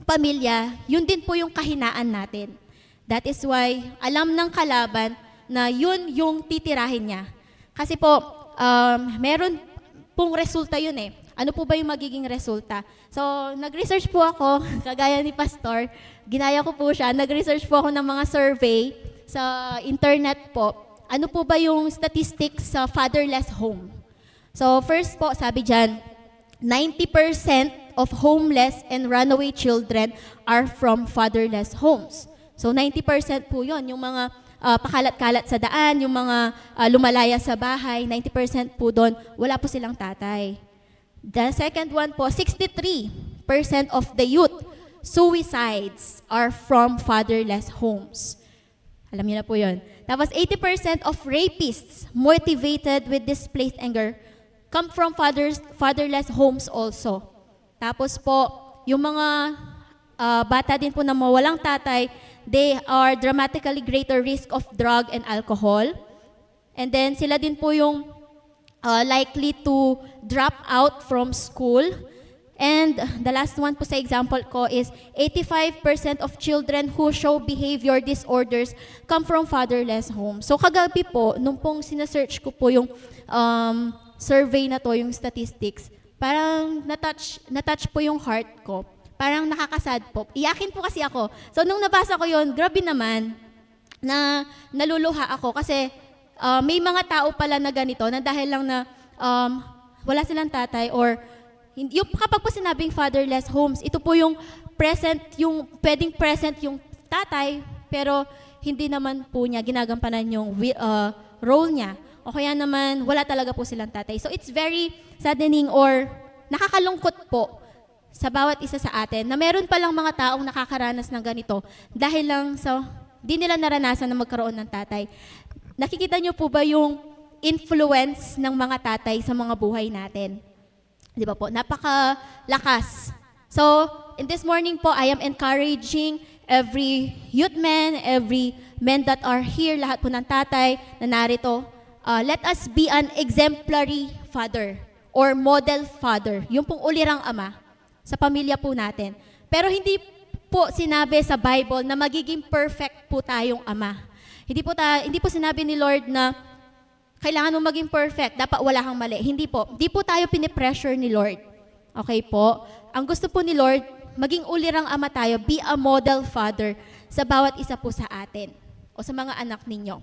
pamilya, yun din po yung kahinaan natin. That is why, alam ng kalaban na yun yung titirahin niya. Kasi po, meron pong resulta yun eh. Ano po ba yung magiging resulta? So, nag-research po ako, kagaya ni Pastor, ginaya ko po siya, nag-research po ako ng mga survey sa internet po. Ano po ba yung statistics sa fatherless home? So, first po, sabi dyan, 90% of homeless and runaway children are from fatherless homes. So 90% po yun, yung mga pakalat-kalat sa daan, yung mga lumalaya sa bahay, 90% po doon, wala po silang tatay. The second one po, 63% of the youth suicides are from fatherless homes. Alam niyo na po yun. Tapos 80% of rapists motivated with displaced anger come from fatherless homes also. Tapos po, yung mga bata din po na mawalang tatay, they are dramatically greater risk of drug and alcohol. And then sila din po yung likely to drop out from school. And the last one po sa example ko is 85% of children who show behavior disorders come from fatherless homes. So kagabi po, nung pong sinesearch ko po yung survey na to, yung statistics, parang natouch po yung heart ko. Parang nakakasad po. Iyakin po kasi ako. So nung nabasa ko yun, grabe naman na naluluha ako kasi may mga tao pala na ganito na dahil lang na wala silang tatay or yung kapag po sinabing fatherless homes, ito po yung pwedeng present yung tatay, pero hindi naman po niya ginagampanan yung role niya. O kaya naman, wala talaga po silang tatay. So it's very saddening or nakakalungkot po sa bawat isa sa atin na meron palang mga taong nakakaranas ng ganito dahil lang di nila naranasan na magkaroon ng tatay. Nakikita niyo po ba yung influence ng mga tatay sa mga buhay natin? Di ba po? Napakalakas. So, in this morning po, I am encouraging every youth man, every men that are here, lahat po ng tatay na narito, let us be an exemplary father or model father, yung pong ulirang ama sa pamilya po natin. Pero hindi po sinabi sa Bible na magiging perfect po tayong ama. Hindi po sinabi ni Lord na kailangan mo maging perfect, dapat wala kang mali. Hindi po. Hindi po tayo pinipressure ni Lord. Okay po? Ang gusto po ni Lord, maging ulirang ama tayo, be a model father sa bawat isa po sa atin o sa mga anak ninyo.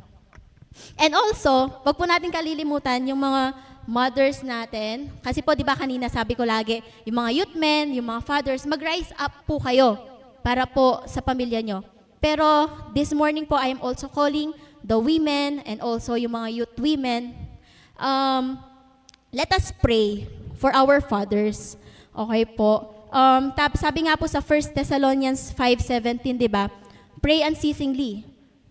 And also, wag po natin kalilimutan yung mga mothers natin. Kasi po, di ba kanina sabi ko lagi, yung mga youth men, yung mga fathers, mag-rise up po kayo para po sa pamilya nyo. Pero this morning po, I am also calling the women and also yung mga youth women, let us pray for our fathers. Okay po. Sabi nga po sa 1 Thessalonians 5:17, di ba? Pray unceasingly.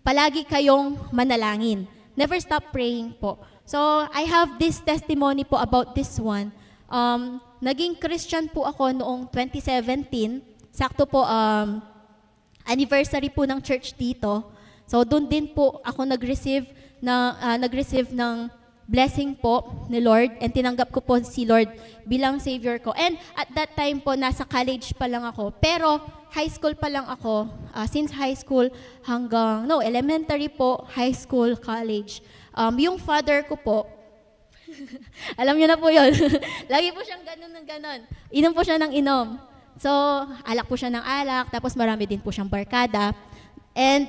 Palagi kayong manalangin. Never stop praying po. So, I have this testimony po about this one. Naging Christian po ako noong 2017. Sakto po, anniversary po ng church dito. So doon din po ako nag-receive ng blessing po ni Lord and tinanggap ko po si Lord bilang Savior ko. And at that time po, nasa college pa lang ako. Pero high school pa lang ako. Since high school hanggang, elementary po, high school, college. Yung father ko po, alam niyo na po yun. Lagi po siyang ganun ng ganun. Inom po siya ng inom. So, alak po siya ng alak, tapos marami din po siyang barkada. And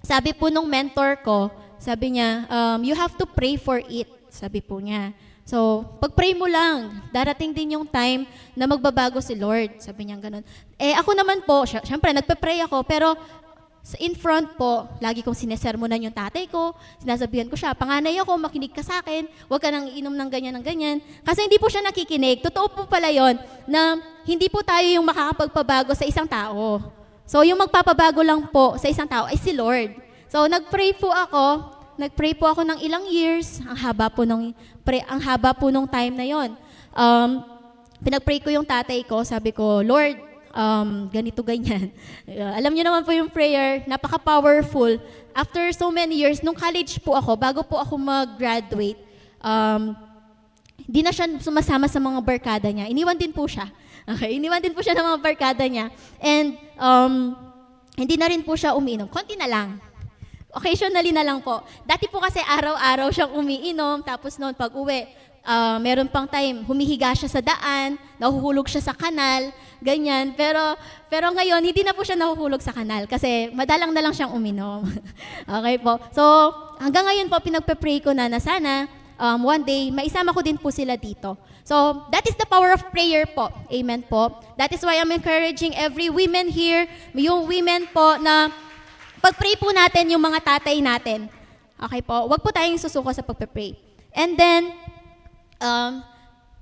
sabi po nung mentor ko, sabi niya, you have to pray for it, sabi po niya. So, pag-pray mo lang, darating din yung time na magbabago si Lord, sabi niya ganun. Ako naman po, syempre nagpe-pray ako, pero in front po, lagi kong sinesermonan yung tatay ko, sinasabihan ko siya, panganay ako, makinig ka sa akin, huwag ka nang iinom ng ganyan. Kasi hindi po siya nakikinig. Totoo po pala yon na hindi po tayo yung makakapagpabago sa isang tao. So, yung magpapabago lang po sa isang tao ay si Lord. So, nag-pray po ako ng ilang years. Ang haba po nung time na yon. Pinag-pray ko yung tatay ko, sabi ko, Lord, ganito, ganyan. Alam niyo naman po yung prayer, napaka-powerful. After so many years, nung college po ako, bago po ako mag-graduate, di na siya sumasama sa mga barkada niya. Iniwan din po siya. Okay, iniwan din po siya ng mga barkada niya. And hindi na rin po siya umiinom. Konti na lang. Occasionally na lang po. Dati po kasi araw-araw siyang umiinom, tapos noon pag-uwi, meron pang time, humihiga siya sa daan, nahuhulog siya sa kanal, ganyan. Pero ngayon, hindi na po siya nahuhulog sa kanal kasi madalang na lang siyang uminom. Okay po. So, hanggang ngayon po, pinagpe-pray ko na sana one day, maisama ko din po sila dito. So, that is the power of prayer po. Amen po. That is why I'm encouraging every women here, yung women po na pag-pray po natin yung mga tatay natin. Okay po? Huwag po tayong susuko sa pag-pray. And then,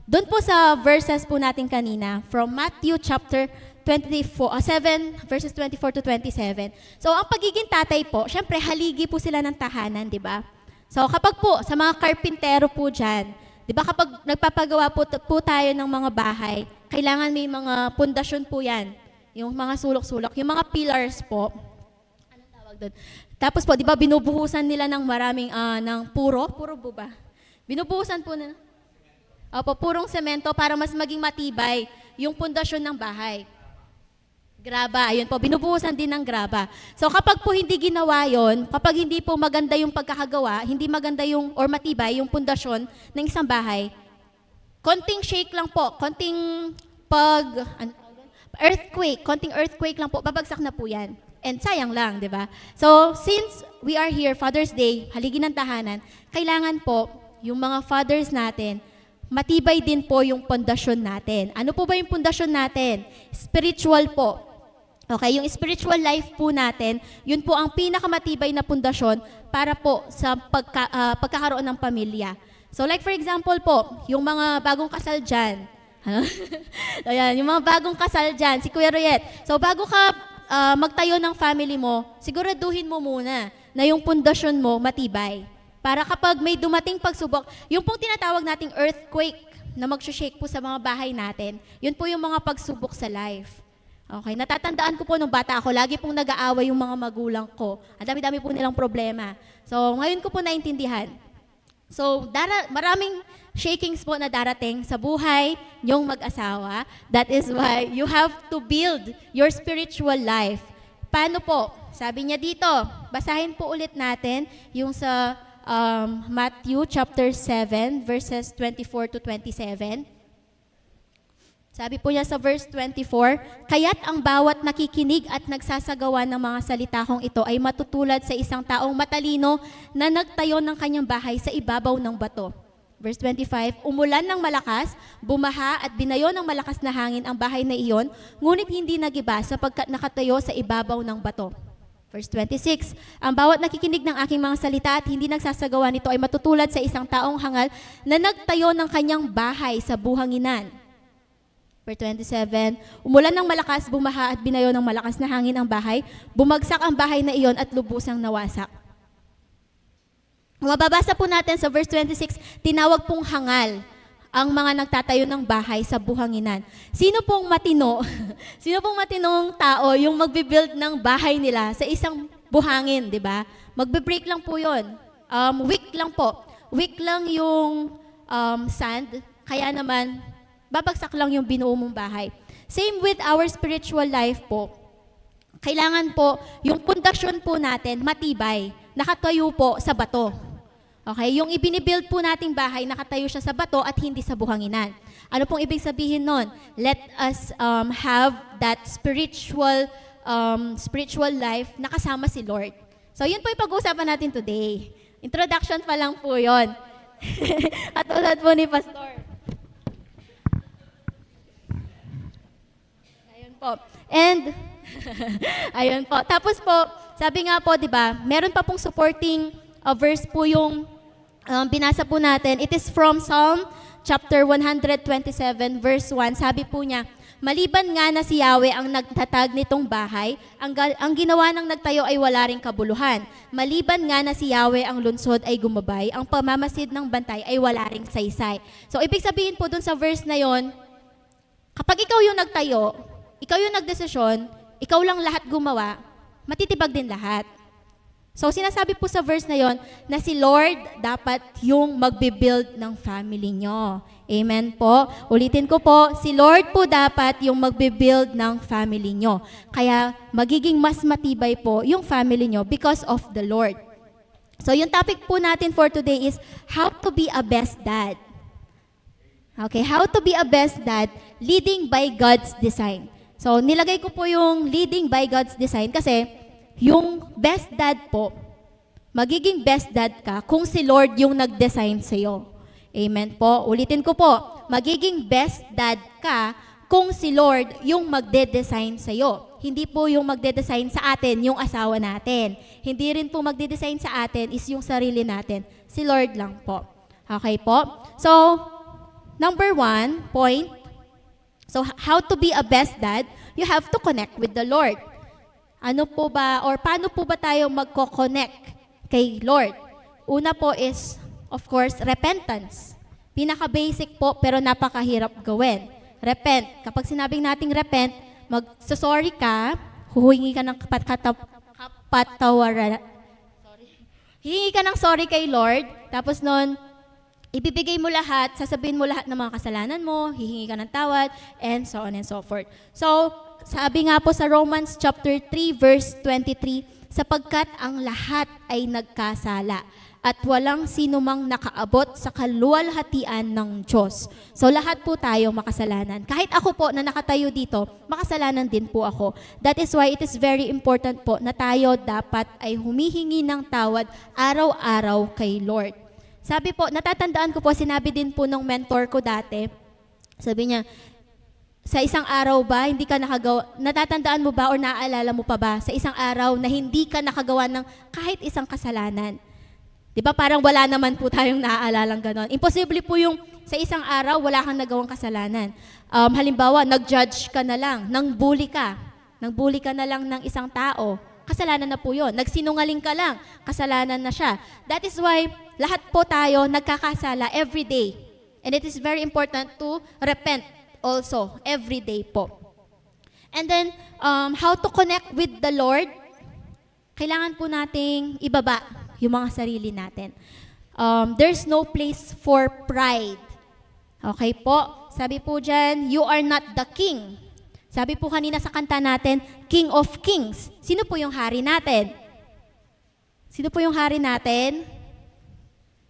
doon po sa verses po natin kanina, from Matthew chapter 7, verses 24 to 27. So, ang pagiging tatay po, syempre, haligi po sila ng tahanan, di ba? So, kapag po, sa mga karpintero po dyan, di ba kapag nagpapagawa po tayo ng mga bahay, kailangan may mga pundasyon po yan. Yung mga sulok-sulok, yung mga pillars po. Anong tawag doon? Tapos po, di ba, binubuhusan nila ng maraming, ng puro po ba? Binubuhusan po na, purong semento para mas maging matibay yung pundasyon ng bahay. Graba, ayun po, binubuhusan din ng graba. So kapag po hindi ginawa yon, kapag hindi po maganda yung pagkakagawa, hindi maganda yung, or matibay yung pundasyon ng isang bahay, konting shake lang po, konting konting earthquake lang po, babagsak na po yan. And sayang lang, di ba? So since we are here, Father's Day, haligi ng tahanan, kailangan po yung mga fathers natin, matibay din po yung pundasyon natin. Ano po ba yung pundasyon natin? Spiritual po. Okay, yung spiritual life po natin, yun po ang pinakamatibay na pundasyon para po sa pagkakaroon ng pamilya. So like for example po, yung mga bagong kasal dyan. Ayan, yung mga bagong kasal dyan, si Kuya Royet. So bago ka magtayo ng family mo, siguraduhin mo muna na yung pundasyon mo matibay. Para kapag may dumating pagsubok, yung pong tinatawag nating earthquake na mag-shake po sa mga bahay natin, yun po yung mga pagsubok sa life. Okay, natatandaan ko po nung bata ako, lagi pong nag-aaway yung mga magulang ko. Ang dami-dami po nilang problema. So, ngayon ko po naintindihan. So, maraming shakings po na darating sa buhay niyong mag-asawa. That is why you have to build your spiritual life. Paano po? Sabi niya dito, basahin po ulit natin yung sa Matthew chapter 7, verses 24 to 27. Sabi po niya sa verse 24, kaya't ang bawat nakikinig at nagsasagawa ng mga salita kong ito ay matutulad sa isang taong matalino na nagtayo ng kanyang bahay sa ibabaw ng bato. Verse 25, umulan ng malakas, bumaha at binayo ng malakas na hangin ang bahay na iyon, ngunit hindi nagiba sapagkat nakatayo sa ibabaw ng bato. Verse 26, ang bawat nakikinig ng aking mga salita at hindi nagsasagawa nito ay matutulad sa isang taong hangal na nagtayo ng kanyang bahay sa buhanginan. Verse 27, umulan ng malakas, bumaha at binayo ng malakas na hangin ang bahay, bumagsak ang bahay na iyon at lubusang nawasak. Mababasa po natin sa verse 26, tinawag pong hangal ang mga nagtatayo ng bahay sa buhanginan. Sino pong matino? Sino pong matinong tao yung magbibuild ng bahay nila sa isang buhangin, di ba? Magbe-break lang po yun. Weak lang po. Weak lang yung sand, kaya naman babagsak lang yung binuo mong bahay. Same with our spiritual life po. Kailangan po, yung pundasyon po natin, matibay, nakatayo po sa bato. Okay? Yung ibinibuild po nating bahay, nakatayo siya sa bato at hindi sa buhanginan. Ano pong ibig sabihin nun? Let us have that spiritual life na kasama si Lord. So yun po yung pag-uusapan natin today. Introduction pa lang po yun. Katulad po ni Pastor. Po. And, ayun po. Tapos po, sabi nga po, di ba, meron pa pong supporting verse po yung binasa po natin. It is from Psalm chapter 127, verse 1. Sabi po niya, maliban nga na si Yahweh ang nagtatag nitong bahay, ang ginawa ng nagtayo ay wala ring kabuluhan. Maliban nga na si Yahweh ang lunsod ay gumabay, ang pamamasid ng bantay ay wala ring saysay. So, ibig sabihin po dun sa verse na yon, kapag ikaw yung nagtayo, ikaw yung nagdesisyon, ikaw lang lahat gumawa, matitibag din lahat. So sinasabi po sa verse na yon na si Lord dapat yung magbe-build ng family nyo. Amen po. Ulitin ko po, si Lord po dapat yung magbe-build ng family nyo. Kaya magiging mas matibay po yung family nyo because of the Lord. So yung topic po natin for today is how to be a best dad. Okay, how to be a best dad leading by God's design. So, nilagay ko po yung leading by God's design kasi yung best dad po, magiging best dad ka kung si Lord yung nag-design sa'yo. Amen po. Ulitin ko po, magiging best dad ka kung si Lord yung magde-design sa'yo. Hindi po yung magde-design sa atin, yung asawa natin. Hindi rin po magde-design sa atin is yung sarili natin. Si Lord lang po. Okay po? So, number 1 point, so how to be a best dad, you have to connect with the Lord. Ano po ba, or paano po ba tayo magko-connect kay Lord? Una po is, of course, repentance. Pinaka-basic po, pero napakahirap gawin. Repent. Kapag sinabing nating repent, mag-sorry ka, huhingi ka ng kapatawaran. Hihingi ka ng sorry kay Lord, tapos nun, ibibigay mo lahat, sasabihin mo lahat ng mga kasalanan mo, hihingi ka ng tawad, and so on and so forth. So, sabi nga po sa Romans chapter 3, verse 23, sapagkat ang lahat ay nagkasala at walang sino mang nakaabot sa kaluwalhatian ng Diyos. So lahat po tayo makasalanan. Kahit ako po na nakatayo dito, makasalanan din po ako. That is why it is very important po na tayo dapat ay humihingi ng tawad araw-araw kay Lord. Sabi po, natatandaan ko po, sinabi din po ng mentor ko dati, sabi niya, sa isang araw ba, hindi ka nakagawa, natatandaan mo ba or naaalala mo pa ba sa isang araw na hindi ka nakagawa ng kahit isang kasalanan? Di ba parang wala naman po tayong naaalalang ganon. Imposible po yung sa isang araw wala kang nagawang kasalanan. Halimbawa, nag-judge ka na lang, nang bully ka na lang ng isang tao, kasalanan na po yun. Nagsinungaling ka lang, kasalanan na siya. That is why lahat po tayo nagkakasala every day. And it is very important to repent also, every day po. And then, how to connect with the Lord? Kailangan po nating ibaba yung mga sarili natin. There's no place for pride. Okay po? Sabi po dyan, you are not the king. Sabi po kanina sa kanta natin, King of Kings. Sino po yung hari natin? Sino po yung hari natin?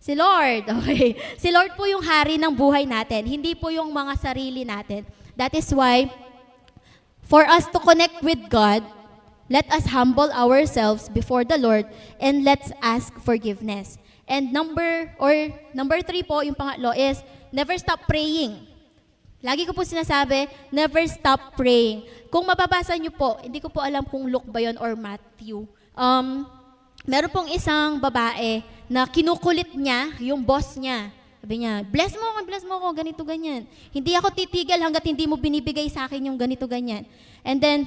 Si Lord, okay. Si Lord po yung hari ng buhay natin, hindi po yung mga sarili natin. That is why, for us to connect with God, let us humble ourselves before the Lord and let's ask forgiveness. And number 3 po, yung pangatlo is, never stop praying. Lagi ko po sinasabi, never stop praying. Kung mababasa niyo po, hindi ko po alam kung Luke ba yun or Matthew, meron pong isang babae na kinukulit niya yung boss niya. Sabi niya, bless mo ako, ganito, ganyan. Hindi ako titigil hanggat hindi mo binibigay sa akin yung ganito, ganyan. And then,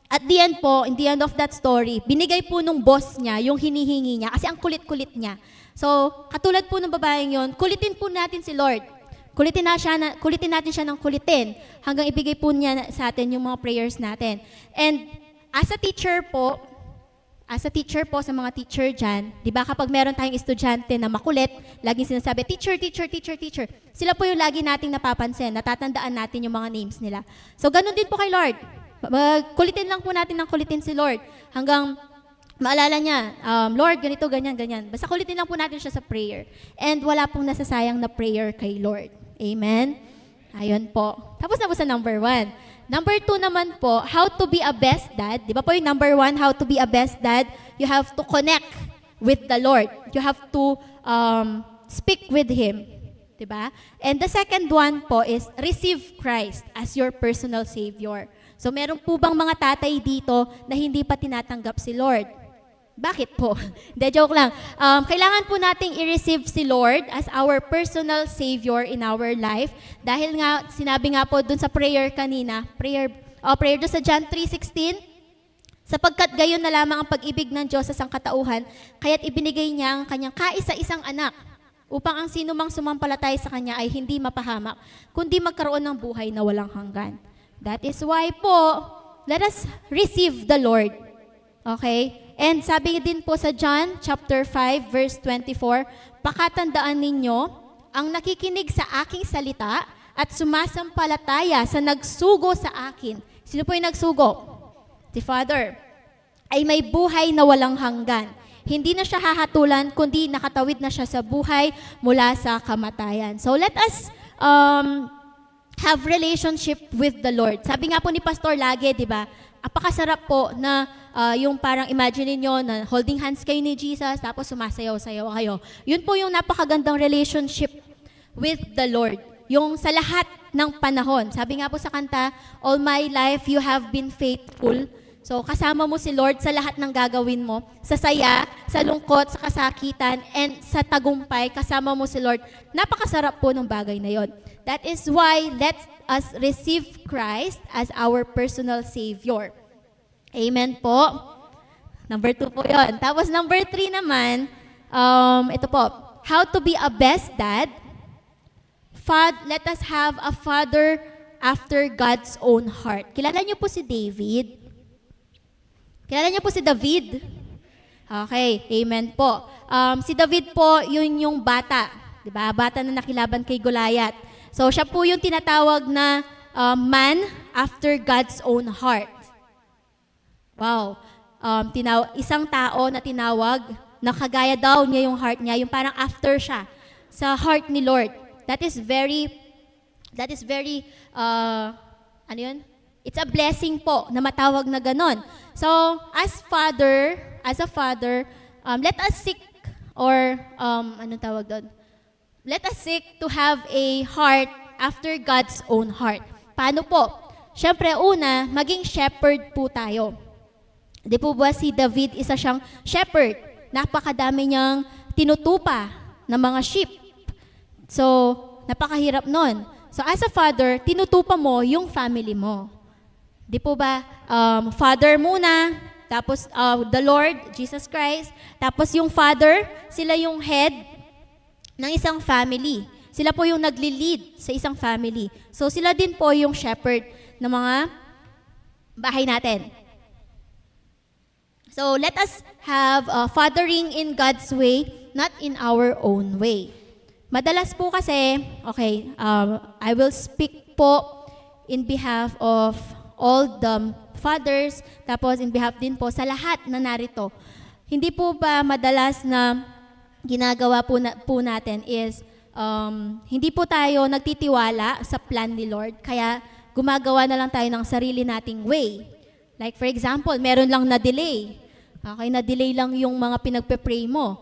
at the end po, in the end of that story, binigay po nung boss niya yung hinihingi niya kasi ang kulit-kulit niya. So, katulad po ng babaeng yon, kulitin po natin si Lord. Kulitin natin siya ng kulitin hanggang ibigay po niya sa atin yung mga prayers natin. And as a teacher po sa mga teacher dyan, di ba kapag meron tayong estudyante na makulit, laging sinasabi, teacher. Sila po yung lagi nating napapansin, natatandaan natin yung mga names nila. So, ganun din po kay Lord. Kulitin lang po natin ng kulitin si Lord hanggang maalala niya, Lord, ganito, ganyan. Basta kulitin lang po natin siya sa prayer. And wala pong nasasayang na prayer kay Lord. Amen? Ayun po. Tapos na po sa number 1. Number 2 naman po, how to be a best dad. Di ba po yung number 1, how to be a best dad? You have to connect with the Lord. You have to speak with Him. Di ba? And the second one po is receive Christ as your personal Savior. So meron po bang mga tatay dito na hindi pa tinatanggap si Lord? Bakit po? Hindi, joke lang. Kailangan po nating i-receive si Lord as our personal Savior in our life. Dahil nga, sinabi nga po dun sa prayer kanina, prayer dun sa John 3:16, sapagkat gayon na lamang ang pag-ibig ng Diyos sa sangkatauhan, kaya't ibinigay niya ang kanyang kaisa-isang anak, upang ang sino mang sumampalatay sa kanya ay hindi mapahamak, kundi magkaroon ng buhay na walang hanggan. That is why po, let us receive the Lord. Okay? And sabi din po sa John chapter 5 verse 24, pakatandaan ninyo, ang nakikinig sa aking salita at sumasampalataya sa nagsugo sa akin. Sino po yung nagsugo? Si Father. Ay may buhay na walang hanggan. Hindi na siya hahatulan, kundi nakatawid na siya sa buhay mula sa kamatayan. So let us have relationship with the Lord. Sabi nga po ni Pastor lagi, di ba? Apakasarap po na yung parang imagine niyo na holding hands kayo ni Jesus tapos sumasayaw-sayaw kayo. Yun po yung napakagandang relationship with the Lord. Yung sa lahat ng panahon. Sabi nga po sa kanta, all my life you have been faithful. So kasama mo si Lord sa lahat ng gagawin mo. Sa saya, sa lungkot, sa kasakitan, and sa tagumpay, kasama mo si Lord. Napakasarap po ng bagay na yon. That is why let us receive Christ as our personal Savior. Amen po. Number 2 po yon. Tapos number 3 naman, ito po, how to be a best dad. Let us have a father after God's own heart. Kilala niyo po si David? Kilala niyo po si David? Okay, amen po. Si David po, yun yung bata. Diba? Bata na nakilaban kay Goliath. So, siya po yung tinatawag na man after God's own heart. Wow. Isang tao na tinawag na kagaya daw niya yung heart niya, yung parang after siya sa heart ni Lord. That is very, ano yun? It's a blessing po na matawag na ganon. So, as a father, let us seek, or, anong tawag doon? Let us seek to have a heart after God's own heart. Paano po? Siyempre, una, maging shepherd po tayo. Di po ba si David, isa siyang shepherd? Napakadami niyang tinutupa ng mga sheep. So, napakahirap nun. So, as a father, tinutupa mo yung family mo. Di po ba? Father muna, tapos the Lord, Jesus Christ, tapos yung father, sila yung head ng isang family. Sila po yung nagli-lead sa isang family. So, sila din po yung shepherd ng mga bahay natin. So, let us have fathering in God's way, not in our own way. Madalas po kasi, okay, I will speak po in behalf of all the fathers, tapos in behalf din po sa lahat na narito. Hindi po ba madalas na ginagawa po natin is, hindi po tayo nagtitiwala sa plan ni Lord, kaya gumagawa na lang tayo ng sarili nating way. Like for example, meron lang na-delay. Okay, na-delay lang yung mga pinagpe-pray mo.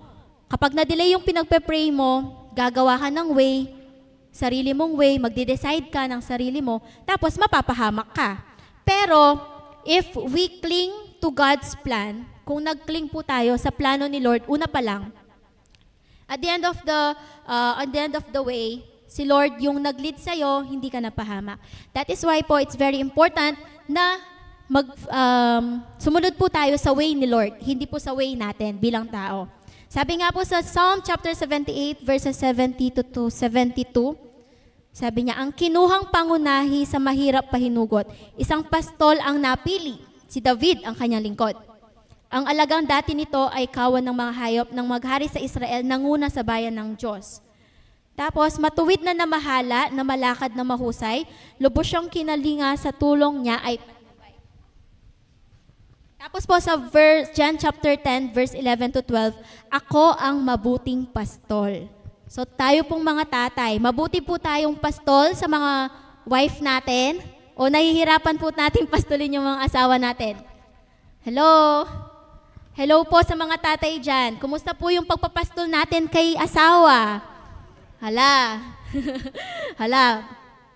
Kapag na-delay yung pinagpe-pray mo, gagawa ka ng way, sarili mong way, magde-decide ka ng sarili mo, tapos mapapahamak ka. Pero, if we cling to God's plan, kung nag-cling po tayo sa plano ni Lord, una pa lang, at the end of the way, si Lord yung nag-lead sa'yo, hindi ka napahamak. That is why po, it's very important na sumunod po tayo sa way ni Lord, hindi po sa way natin bilang tao. Sabi nga po sa Psalm chapter 78 verses 70 to 72, sabi niya, ang kinuhang pangunahi sa mahirap pahinugot, isang pastol ang napili, si David ang kanyang lingkod. Ang alagang dati nito ay kawan ng mga hayop ng maghari sa Israel, nanguna sa bayan ng Diyos. Tapos, matuwid na namahala, na malakad na mahusay, lubos siyang kinalinga sa tulong niya ay Tapos po sa John chapter 10, verse 11 to 12, ako ang mabuting pastol. So tayo pong mga tatay, mabuti po tayong pastol sa mga wife natin o nahihirapan po natin pastulin yung mga asawa natin? Hello? Hello po sa mga tatay dyan. Kumusta po yung pagpapastol natin kay asawa? Hala. Hala.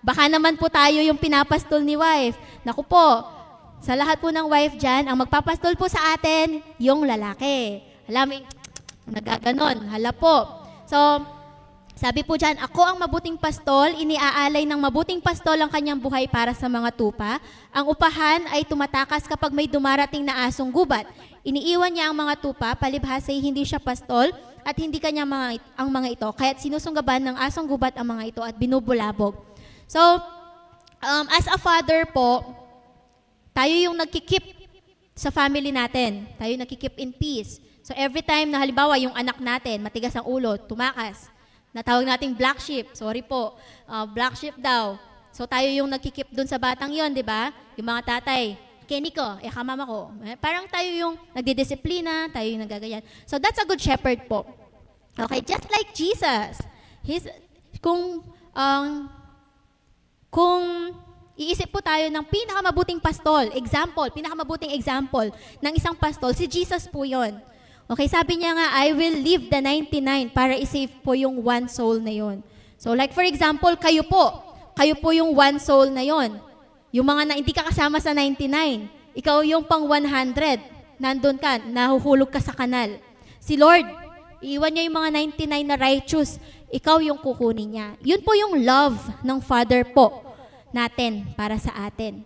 Baka naman po tayo yung pinapastol ni wife. Naku po, sa lahat po ng wife dyan, ang magpapastol po sa atin, yung lalaki. Alam, nagaganon. Hala po. So, sabi po dyan, ako ang mabuting pastol, iniaalay ng mabuting pastol ang kanyang buhay para sa mga tupa. Ang upahan ay tumatakas kapag may dumarating na asong gubat. Iniiwan niya ang mga tupa, palibhas ay hindi siya pastol at hindi kanya ang mga ito. Kaya't sinusunggaban ng asong gubat ang mga ito at binubulabog. So, as a father po, tayo yung nagkikip sa family natin. Tayo yung nagkikip in peace. So every time na halimbawa yung anak natin, matigas ang ulo, tumakas, natawag nating black sheep, sorry po, black sheep daw. So tayo yung nagkikip dun sa batang yon, di ba? Yung mga tatay, Kenny ko, kamama ko. Parang tayo yung nagdidisiplina, tayo yung nagagayan. So that's a good shepherd po. Okay, just like Jesus. Kung Kung iisip po tayo ng pinakamabuting pinakamabuting example ng isang pastol, si Jesus po yon. Okay, sabi niya nga, I will leave the 99 para isave po yung one soul na yon. So like for example, kayo po yung one soul na yon. Yung mga na hindi ka kasama sa 99, ikaw yung pang 100, nandun ka, nahuhulog ka sa kanal. Si Lord, iwan niya yung mga 99 na righteous, ikaw yung kukunin niya. Yun po yung love ng Father po natin para sa atin.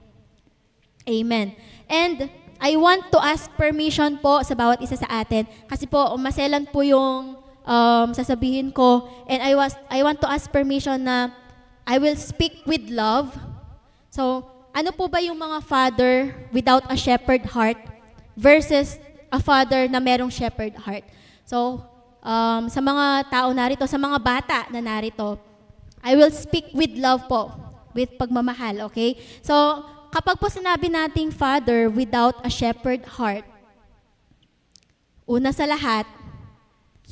Amen. And I want to ask permission po sa bawat isa sa atin kasi po maselan po yung sasabihin ko, and I want to ask permission na I will speak with love. So, ano po ba yung mga father without a shepherd heart versus a father na merong shepherd heart? So, sa mga tao narito, sa mga bata na narito, I will speak with love po, with pagmamahal, okay? So, kapag po sinabi nating father without a shepherd heart, una sa lahat,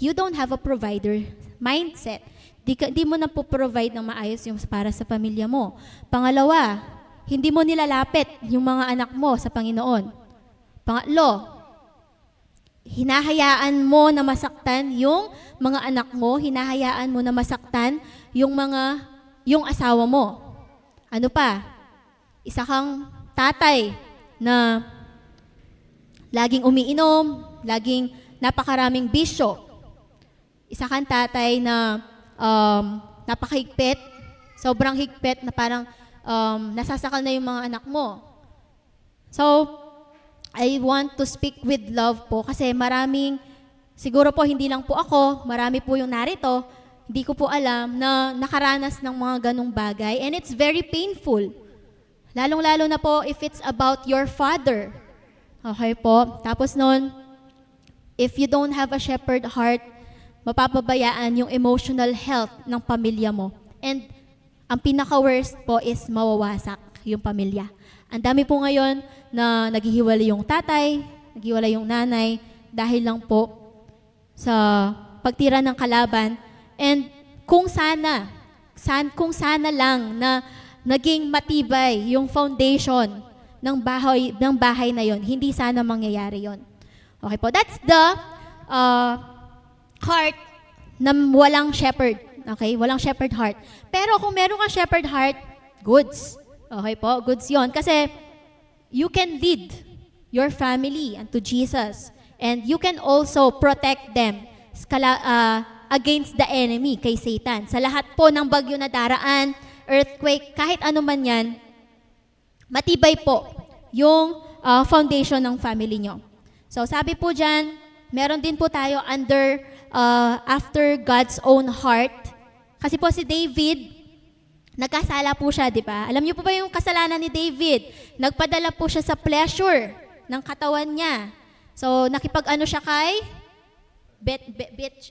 you don't have a provider mindset. Di mo na po provide ng maayos yung para sa pamilya mo. Pangalawa, hindi mo nilalapit yung mga anak mo sa Panginoon. Pangatlo, hinahayaan mo na masaktan yung mga anak mo, hinahayaan mo na masaktan yung asawa mo. Ano pa? Isa kang tatay na laging umiinom, laging napakaraming bisyo. Isa kang tatay na napakahigpit, sobrang higpit na parang nasasakal na yung mga anak mo. So, I want to speak with love po kasi siguro po hindi lang po ako, marami po yung narito, hindi ko po alam na nakaranas ng mga ganong bagay, and it's very painful. Lalong-lalo na po if it's about your father. Okay po? Tapos nun, if you don't have a shepherd heart, mapapabayaan yung emotional health ng pamilya mo. And ang pinaka-worst po is mawawasak yung pamilya. Ang dami po ngayon na naghihiwalay yung tatay, naghihiwalay yung nanay, dahil lang po sa pagtira ng kalaban. And kung sana lang na naging matibay yung foundation ng bahay na yon, hindi sana mangyayari yon. Okay po, that's the heart na walang shepherd. Okay, walang shepherd heart. Pero kung meron kang shepherd heart, goods. Okay po, goods yon. Kasi you can lead your family unto Jesus, and you can also protect them against the enemy, kay Satan. Sa lahat po ng bagyo na daraan, earthquake, kahit ano man yan, matibay po yung foundation ng family nyo. So sabi po dyan, meron din po tayo after God's own heart. Kasi po si David, nagkasala po siya, di ba? Alam niyo po ba yung kasalanan ni David? Nagpadala po siya sa pleasure ng katawan niya. So nakipag-ano siya kay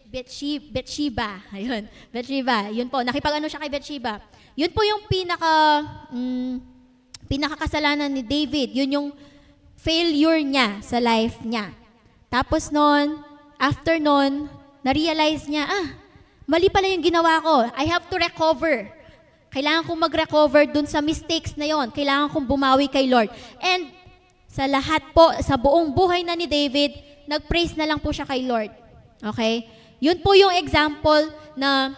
Bathsheba. Ayun, Bathsheba. Yun po, nakipag-ano siya kay Bathsheba. Yun po yung pinakakasalanan ni David. Yun yung failure niya sa life niya. Tapos after na-realize niya, mali pala yung ginawa ko. I have to recover. Kailangan kong mag-recover dun sa mistakes na yon. Kailangan kong bumawi kay Lord. And sa lahat po, sa buong buhay na ni David, nag-praise na lang po siya kay Lord. Okay? Yun po yung example na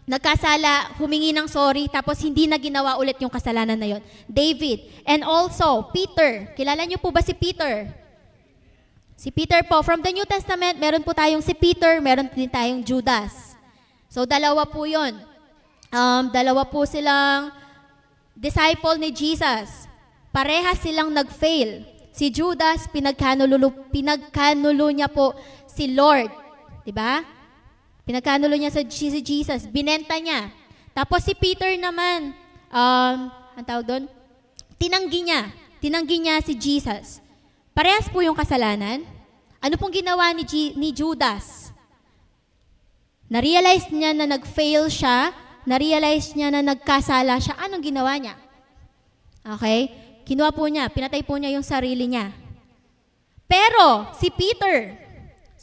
nagkasala, humingi ng sorry, tapos hindi na ginawa ulit yung kasalanan na yon. David. And also, Peter. Kilala niyo po ba si Peter? Si Peter po, from the New Testament, meron po tayong si Peter, meron din tayong Judas. So, dalawa po yun. Dalawa po silang disciple ni Jesus. Parehas silang nag-fail. Si Judas, pinagkanulo niya po si Lord. Diba? Pinagkanulo niya si Jesus. Binenta niya. Tapos si Peter naman, ang tawag doon? Tinanggi niya si Jesus. Parehas po yung kasalanan. Ano pong ginawa ni Judas? Na-realize niya na nag-fail siya, na-realize niya na nagkasala siya. Anong ginawa niya? Okay? Kinuha po niya, pinatay po niya yung sarili niya. Pero, si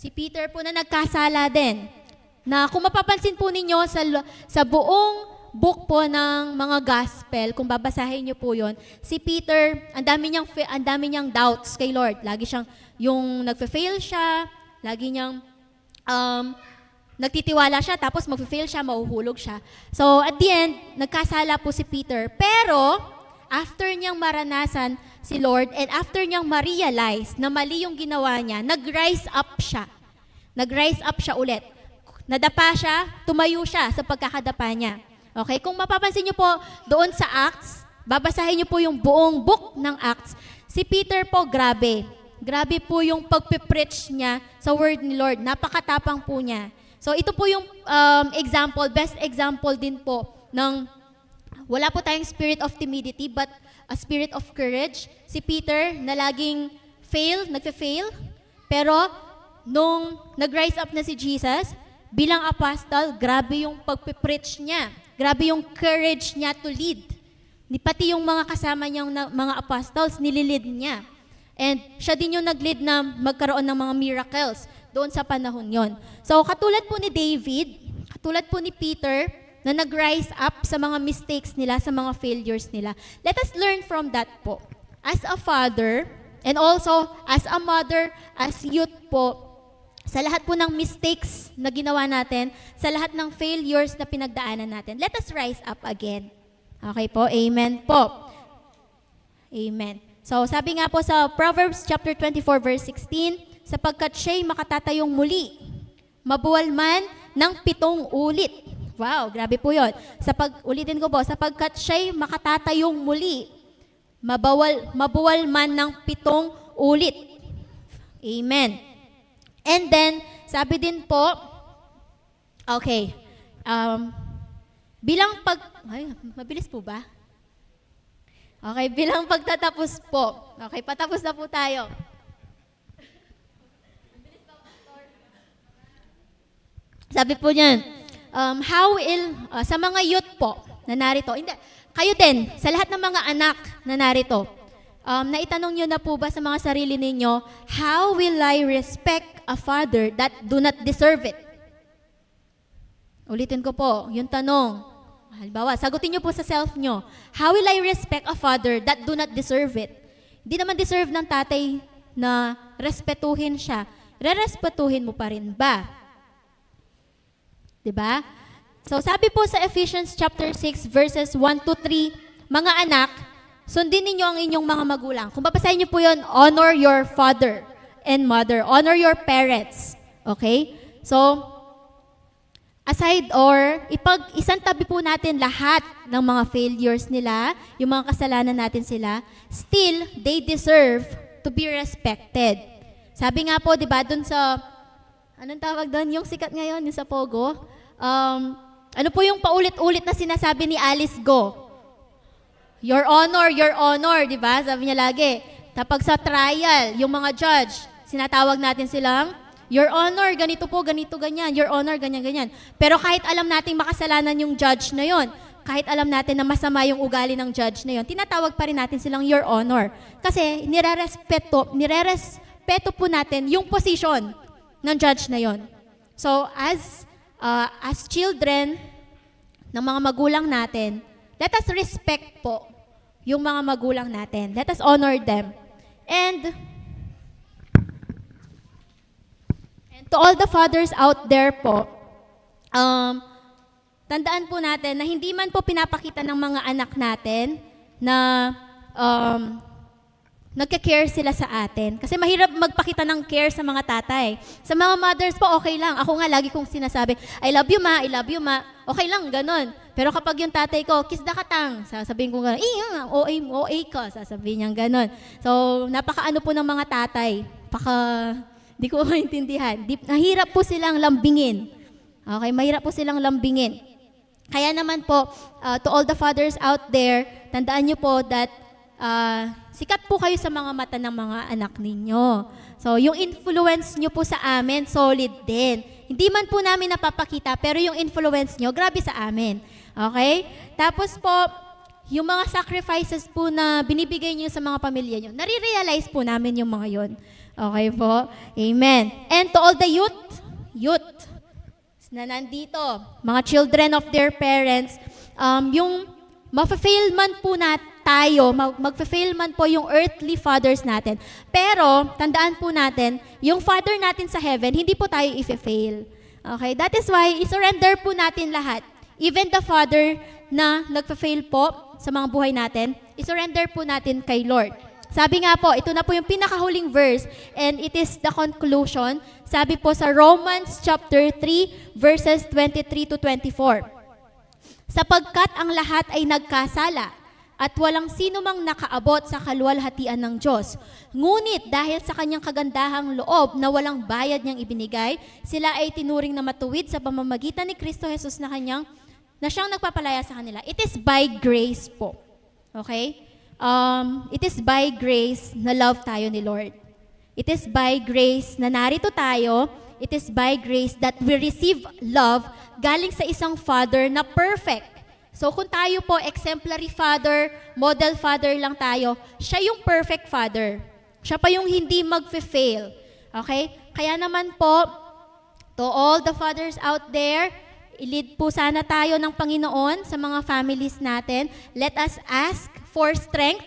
Peter po na nagkasala din, na kung mapapansin po ninyo sa buong book po ng mga gospel, kung babasahin niyo po yon, si Peter, ang dami niyang doubts kay Lord. Lagi siyang, yung nagfe-fail siya, lagi niyang nagtitiwala siya, tapos magfe-fail siya, mahuhulog siya. So, at the end, nagkasala po si Peter. Pero, after niyang maranasan si Lord, and after niyang ma-realize na mali yung ginawa niya, nag-rise up siya. Nag-rise up siya ulit. Nadapa siya, tumayo siya sa pagkakadapa niya. Okay? Kung mapapansin niyo po doon sa Acts, babasahin niyo po yung buong book ng Acts, si Peter po, grabe. Grabe po yung pagpipreach niya sa word ni Lord. Napakatapang po niya. So ito po yung example, best example din po ng wala po tayong spirit of timidity but a spirit of courage. Si Peter na laging nagfe-fail, pero nung nag-rise up na si Jesus, bilang apostle, grabe yung pagpipreach niya. Grabe yung courage niya to lead. Pati yung mga kasama niyang mga apostles, nililid niya. And siya din yung nag-lead na magkaroon ng mga miracles doon sa panahon yon. So katulad po ni David, katulad po ni Peter, na nag-rise up sa mga mistakes nila, sa mga failures nila. Let us learn from that po. As a father, and also as a mother, as youth po, sa lahat po ng mistakes na ginawa natin, sa lahat ng failures na pinagdaanan natin, let us rise up again. Okay po? Amen po. Amen. So, sabi nga po sa Proverbs chapter 24 verse 16, sapagkat siya'y makatatayong muli, mabuwal man ng 7 ulit. Wow, grabe po yun. Ulitin ko po, sapagkat siya'y makatatayong muli, mabuwal man ng 7 ulit. Amen. And then, sabi din po, okay, mabilis po ba? Okay, bilang pagtatapos po. Okay, patapos na po tayo. Sabi po niyan, sa mga youth po na narito, hindi, kayo din, sa lahat ng mga anak na narito, naitanong nyo na po ba sa mga sarili ninyo, how will I respect a father that do not deserve it? Ulitin ko po, yung tanong. Halimbawa, sagutin nyo po sa self nyo, how will I respect a father that do not deserve it? Hindi naman deserve ng tatay na respetuhin siya. Rerespetuhin mo pa rin ba? Diba? So sabi po sa Ephesians chapter 6 verses 1 to 3, mga anak, sundin ninyo ang inyong mga magulang. Kung babasahin niyo po yun, honor your father and mother. Honor your parents. Okay? So, isantabi po natin lahat ng mga failures nila, yung mga kasalanan natin sila, still, they deserve to be respected. Sabi nga po, di ba, dun sa, anong tawag doon? Yung sikat ngayon, yung sa Pogo. Ano po yung paulit-ulit na sinasabi ni Alice Go? Your honor, di ba? Sabi niya lagi. Tapos sa trial, yung mga judge, sinatawag natin silang, Your Honor, ganito po, ganito, ganyan. Your Honor, ganyan, ganyan. Pero kahit alam nating makasalanan yung judge na yon, kahit alam natin na masama yung ugali ng judge na yon, tinatawag pa rin natin silang Your Honor. Kasi nirerespeto po natin yung position ng judge na yon. So, as children ng mga magulang natin, let us respect po yung mga magulang natin. Let us honor them. And to all the fathers out there po, tandaan po natin na hindi man po pinapakita ng mga anak natin na nagka-care sila sa atin. Kasi mahirap magpakita ng care sa mga tatay. Sa mga mothers po, okay lang. Ako nga, lagi kong sinasabi, I love you ma, I love you ma. Okay lang, ganun. Pero kapag yung tatay ko, kiss the katang, sasabihin ko gano'n, OA ka, sasabihin niya gano'n. So, napakaano po ng mga tatay. Di ko maintindihan. Mahirap po silang lambingin. Okay, mahirap po silang lambingin. Kaya naman po, to all the fathers out there, tandaan niyo po that sikat po kayo sa mga mata ng mga anak ninyo. So, yung influence nyo po sa amin, solid din. Hindi man po namin napapakita, pero yung influence nyo, grabe sa amin. Okay? Tapos po, yung mga sacrifices po na binibigay nyo sa mga pamilya nyo, nare-realize po namin yung mga yon. Okay po? Amen. And to all the youth na nandito, mga children of their parents, yung ma-fail man po na tayo, mag-fail man po yung earthly fathers natin. Pero, tandaan po natin, yung Father natin sa heaven, hindi po tayo i-fail. Okay? That is why, isurrender po natin lahat. Even the Father na nagfa-fail po sa mga buhay natin, isurrender po natin kay Lord. Sabi nga po, ito na po yung pinakahuling verse, and it is the conclusion. Sabi po sa Romans chapter 3, verses 23 to 24. Sapagkat ang lahat ay nagkasala, at walang sino mang nakaabot sa kaluwalhatian ng Diyos. Ngunit dahil sa kanyang kagandahang loob na walang bayad niyang ibinigay, sila ay tinuring na matuwid sa pamamagitan ni Kristo Jesus na siyang nagpapalaya sa kanila. It is by grace po. Okay? It is by grace na love tayo ni Lord. It is by grace na narito tayo. It is by grace that we receive love galing sa isang Father na perfect. So kung tayo po exemplary father, model father lang tayo, siya yung perfect father. Siya pa yung hindi mag-fail. Okay? Kaya naman po, to all the fathers out there, i-lead po sana tayo ng Panginoon sa mga families natin. Let us ask for strength.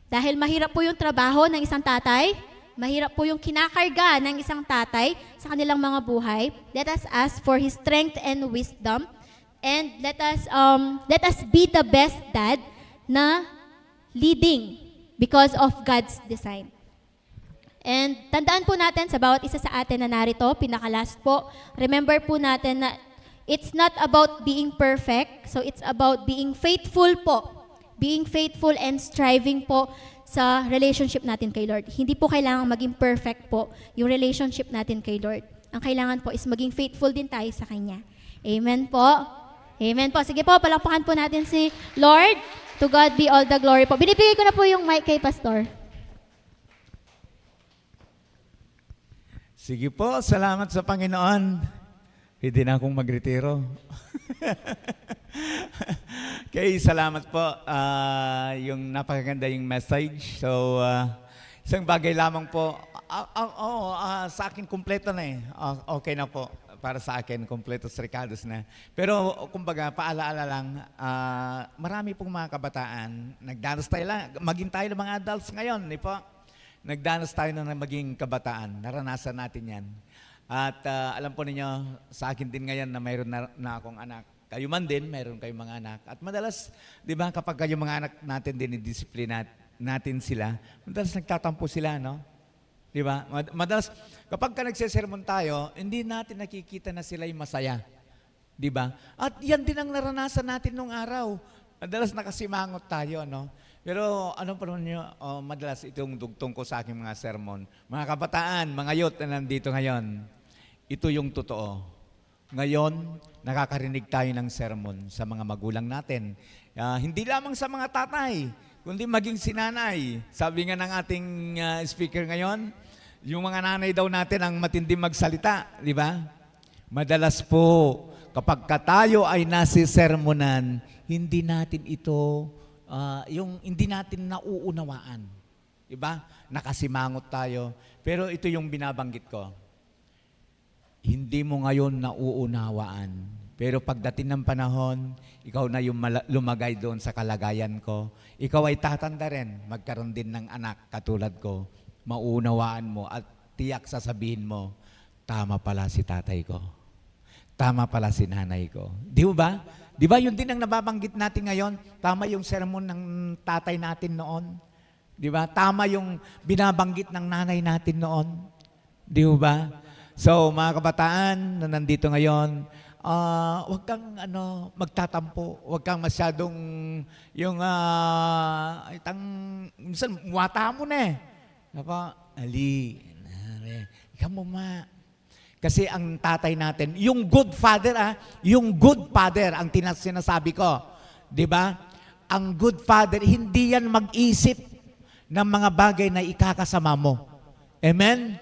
Dahil mahirap po yung trabaho ng isang tatay, mahirap po yung kinakarga ng isang tatay sa kanilang mga buhay. Let us ask for His strength and wisdom. And let us be the best dad na leading because of God's design. And tandaan po natin sa bawat isa sa atin na narito, pinakalas po, remember po natin na it's not about being perfect, so it's about being faithful po. Being faithful and striving po sa relationship natin kay Lord. Hindi po kailangan maging perfect po yung relationship natin kay Lord. Ang kailangan po is maging faithful din tayo sa Kanya. Amen po. Amen po. Sige po, palakpakan po natin si Lord. To God be all the glory po. Binibigay ko na po yung mic kay Pastor. Sige po, salamat sa Panginoon. Hindi na akong magretiro. Okay, salamat po. Yung napakaganda yung message. So, isang bagay lamang po. Sa akin, kumpleto na eh. Okay na po. Para sa akin, kumpleto sa Ricardo's na. Pero, kumbaga, paalaala lang, marami pong mga kabataan, nagdanas tayo lang, maging tayo ng mga adults ngayon, di po? Nagdanas tayo na maging kabataan. Naranasan natin yan. At alam po ninyo, sa akin din ngayon na mayroon na akong anak. Kayo man din, mayroon kayong mga anak. At madalas, di ba, kapag kayong mga anak natin din, i-discipline natin sila, madalas nagtatampo sila, no? Di ba? Madalas, kapag nagsesermon tayo, hindi natin nakikita na sila'y masaya. Di ba? At yan din ang naranasan natin nung araw. Madalas nakasimangot tayo, no? Pero ano pa rin nyo, madalas itong dugtong ko sa aking mga sermon. Mga kabataan, mga youth na nandito ngayon, ito yung totoo. Ngayon, nakakarinig tayo ng sermon sa mga magulang natin. Hindi lamang sa mga tatay, kundi maging sinanay. Sabi nga ng ating speaker ngayon, yung mga nanay daw natin ang matindi magsalita, di ba? Madalas po, kapag tayo ay nasisermonan, hindi natin ito, hindi natin nauunawaan. Di ba? Nakasimangot tayo. Pero ito yung binabanggit ko. Hindi mo ngayon nauunawaan. Pero pagdating ng panahon, ikaw na yung lumagay doon sa kalagayan ko. Ikaw ay tatanda rin, magkaroon din ng anak katulad ko. Maunawaan mo at tiyak sasabihin mo, tama pala si tatay ko. Tama pala si nanay ko. Di ba? Di ba yun din ang nababanggit natin ngayon? Tama yung sermon ng tatay natin noon. Di ba? Tama yung binabanggit ng nanay natin noon. Di ba? So, mga kabataan na nandito ngayon, huwag kang magtatampo. Huwag kang masyadong yung minsan muwata mo na eh. Diba? Ikaw mo ma. Kasi ang tatay natin, yung good father, yung good father ang sinasabi ko. Di ba? Ang good father, hindi yan mag-isip ng mga bagay na ikakasama mo. Amen?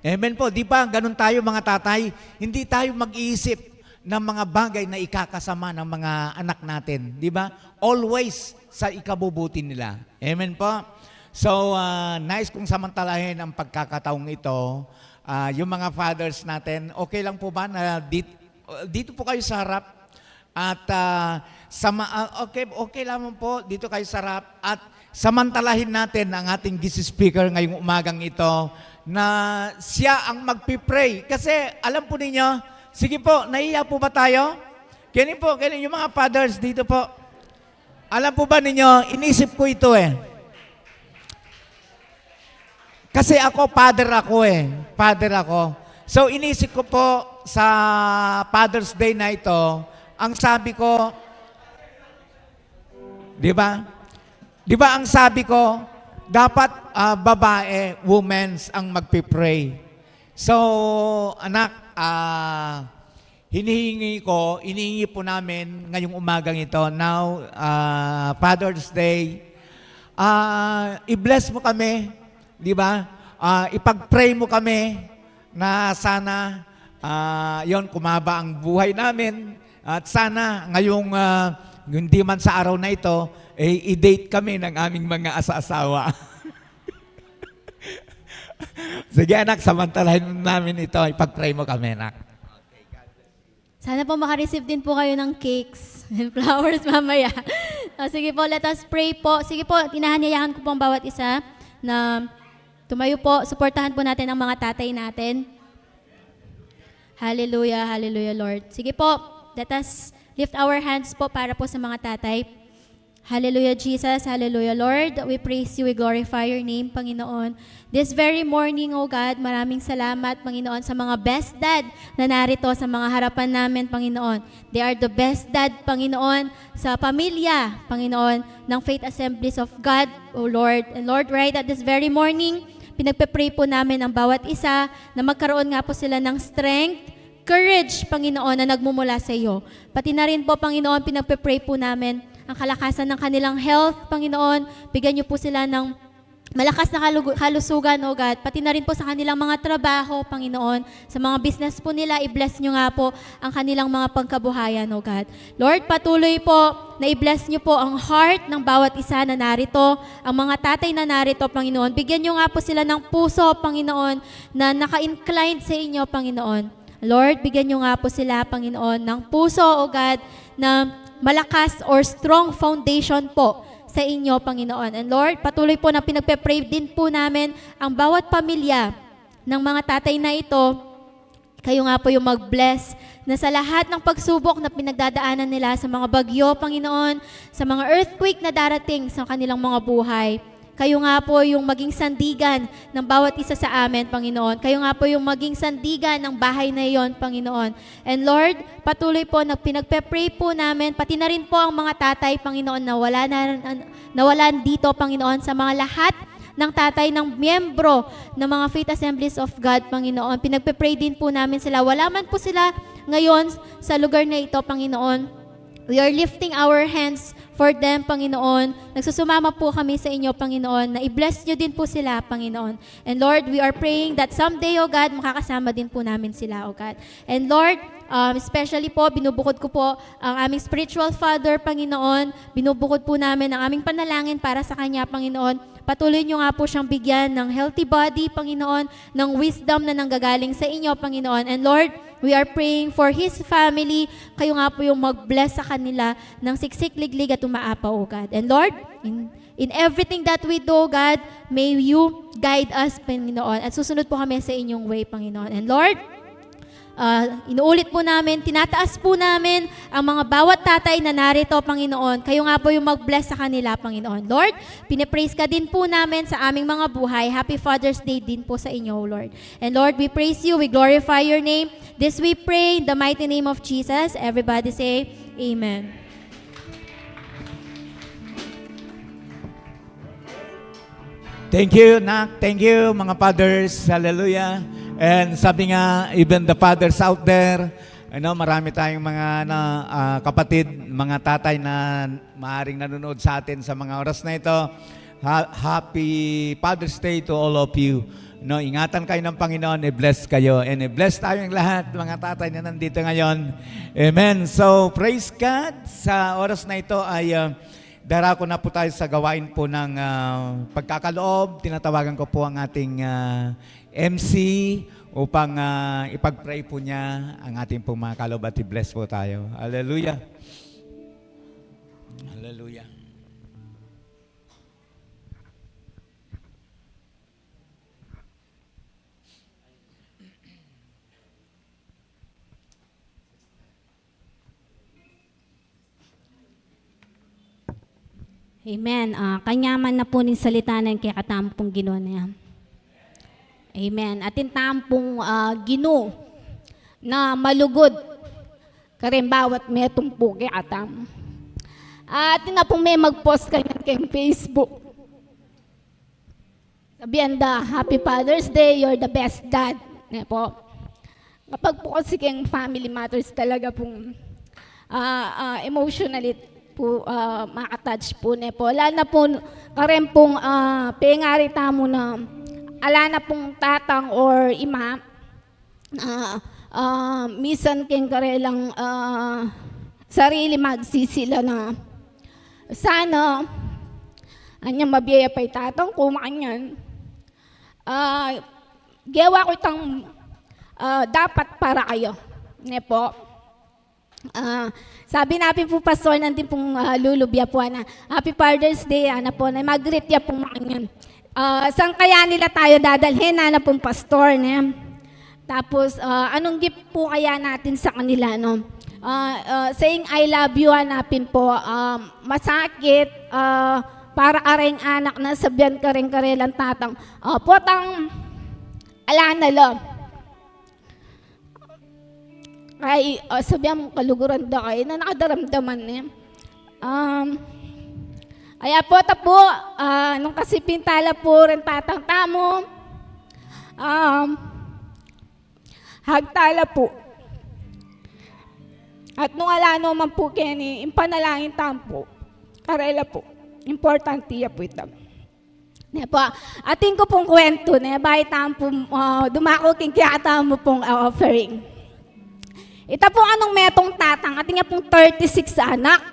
Amen po. Di ba? Ganun tayo mga tatay. Hindi tayo mag-iisip ng mga bagay na ikakasama ng mga anak natin. Di ba? Always sa ikabubuti nila. Amen po? So, nice kung samantalahin ang pagkakataong ito. Yung mga fathers natin, okay lang po ba na dito po kayo sa harap? At okay lamang po, dito kayo sarap. At samantalahin natin ang ating guest speaker ngayong umagang ito na siya ang magpipray. Kasi alam po ninyo, sige po, nahiya po ba tayo? Kaya yung mga fathers dito po. Alam po ba ninyo, inisip ko ito eh. Kasi ako, father ako. So inisip ko po sa Father's Day na ito, ang sabi ko, di ba? Di ba ang sabi ko, dapat babae, women's ang magpipray. So, anak, hinihingi po namin ngayong umagang ito, now, Father's Day, i-bless mo kami, di ba? Ipag-pray mo kami na sana, yon kumaba ang buhay namin, at sana ngayong hindi man sa araw na ito, i-date kami ng aming mga asa-asawa. Sige anak, samantalahin namin ito. Ipag-pray mo kami anak. Sana po makareceive din po kayo ng cakes and flowers mamaya. Sige po, let us pray po. Sige po, inahanyayahan ko po ang bawat isa na tumayo po, suportahan po natin ang mga tatay natin. Hallelujah, hallelujah Lord. Sige po, let us lift our hands po para po sa mga tatay. Hallelujah, Jesus. Hallelujah, Lord. We praise you. We glorify your name, Panginoon. This very morning, O God, maraming salamat, Panginoon, sa mga best dad na narito sa mga harapan namin, Panginoon. They are the best dad, Panginoon, sa pamilya, Panginoon, ng Faith Assemblies of God, O Lord. And Lord, right at this very morning, pinagpe-pray po namin ang bawat isa na magkaroon nga po sila ng strength, courage, Panginoon, na nagmumula sa iyo. Pati na rin po, Panginoon, pinagpe-pray po namin ang kalakasan ng kanilang health, Panginoon. Bigyan niyo po sila ng malakas na kalusugan, O God. Pati na rin po sa kanilang mga trabaho, Panginoon. Sa mga business po nila, i-bless niyo nga po ang kanilang mga pangkabuhayan, O God. Lord, patuloy po na i-bless niyo po ang heart ng bawat isa na narito, ang mga tatay na narito, Panginoon. Bigyan niyo nga po sila ng puso, Panginoon, na naka-inclined sa inyo, Panginoon. Lord, bigyan niyo nga po sila, Panginoon, ng puso, O God, na malakas or strong foundation po sa inyo, Panginoon. And Lord, patuloy po na pinagpe-pray din po namin ang bawat pamilya ng mga tatay na ito. Kayo nga po yung mag-bless na sa lahat ng pagsubok na pinagdadaanan nila sa mga bagyo, Panginoon, sa mga earthquake na darating sa kanilang mga buhay. Kayo nga po yung maging sandigan ng bawat isa sa amin, Panginoon. Kayo nga po yung maging sandigan ng bahay na iyon, Panginoon. And Lord, patuloy po na pinagpe-pray po namin, pati na rin po ang mga tatay, Panginoon, na wala dito, Panginoon, sa mga lahat ng tatay ng miyembro ng mga Faith Assemblies of God, Panginoon. Pinagpe-pray din po namin sila. Wala man po sila ngayon sa lugar na ito, Panginoon. We are lifting our hands for them, Panginoon. Nagsusumama po kami sa inyo, Panginoon, na i-bless nyo din po sila, Panginoon. And Lord, we are praying that someday, O God, makakasama din po namin sila, O God. And Lord, especially po, binubukod ko po ang aming spiritual father, Panginoon. Binubukod po namin ang aming panalangin para sa kanya, Panginoon. Patuloy nyo nga po siyang bigyan ng healthy body, Panginoon, ng wisdom na nanggagaling sa inyo, Panginoon. And Lord, we are praying for his family. Kayo nga po yung mag-bless sa kanila ng siksik, liglig at umaapaw, O God. And Lord, in everything that we do, God, may you guide us, Panginoon. At susunod po kami sa inyong way, Panginoon. And Lord, inuulit po namin, tinataas po namin ang mga bawat tatay na narito, Panginoon. Kayo nga po yung mag-bless sa kanila, Panginoon. Lord, pinapraise ka din po namin sa aming mga buhay. Happy Father's Day din po sa inyo, Lord. And Lord, we praise you, we glorify your name. This we pray in the mighty name of Jesus. Everybody say, Amen. Thank you, Nak. Thank you, mga fathers. Hallelujah. And sabi nga, even the fathers out there, marami tayong mga kapatid, mga tatay na maaaring nanonood sa atin sa mga oras na ito. Happy Father's Day to all of you. Ingatan kayo ng Panginoon, i-bless kayo. And i-bless tayong lahat, mga tatay na nandito ngayon. Amen. So, praise God. Sa oras na ito ay darako na po tayo sa gawain po ng pagkakaloob. Tinatawagan ko po ang ating MC upang ipag-pray po niya ang ating pong mga kaloob at i-bless po tayo. Hallelujah. Hallelujah. Amen. Kanyaman na po ning salita ng kay katampong Ginoo niya. Amen. Atin tampong Ginoo na malugod karin bawat metong po kay atam. Atin na pong may mag-post kanyan kay Facebook. Sabihan da, Happy Father's Day, you're the best dad. Nga po. Kapag po kasi kayong family matters talaga pong emotionally po makatouch po ne po. Ala na po karen pong pengarita mo na ala na pong tatang or ima misan ken karelang sarili magsisila na sana anya mabiyaya pa'y tatang ko makanyan gawa ko itang dapat para kayo ne po. Sabi natin po, Pastor, nandun pong lulubya po na Happy Father's Day, na po, na mag-greet ya pong makanyan. Saan kaya nila tayo dadalhin, na pong Pastor, ne? Tapos, anong gift po kaya natin sa kanila, no? Saying I love you, hanapin po, masakit, para kareng anak na sabihan kareng-karelang tatang, potang, ala na lang. Ay, sabihan mo kaluguran da kayo na nakadaramdaman niya. Kaya po tapo, nung kasi pintala po rin tatang tamo, hagtala po. At nung ala naman po kini, impanalangin tampo, karela po, importante ya po ito. Ne po, ating ko pong kwento, ne, bahay tampo, dumako king kiyata mo pong offering. Ita po anong metong tatang, ating nga pong 36 anak.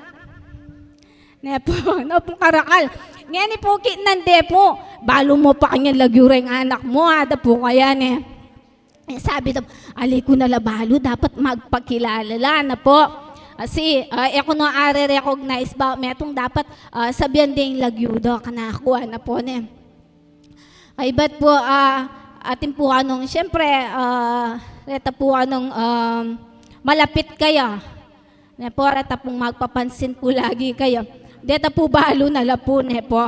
Ne po, no pong karakal. Ngayon po kinande po, balo mo pa kanya lagyureng anak mo, ada po kaya ne. Sabi daw, ali ko na labalo, dapat magpakilala na po. Kasi, ako no are-recognize ba, metong dapat sabihan din lagyudo, kanakuha na po ne. Ay ba't po, atin po anong, syempre, reta po anong, malapit kaya. Ne po, reta pong magpapansin po lagi kayo. Deta po balo na lapo, ne po.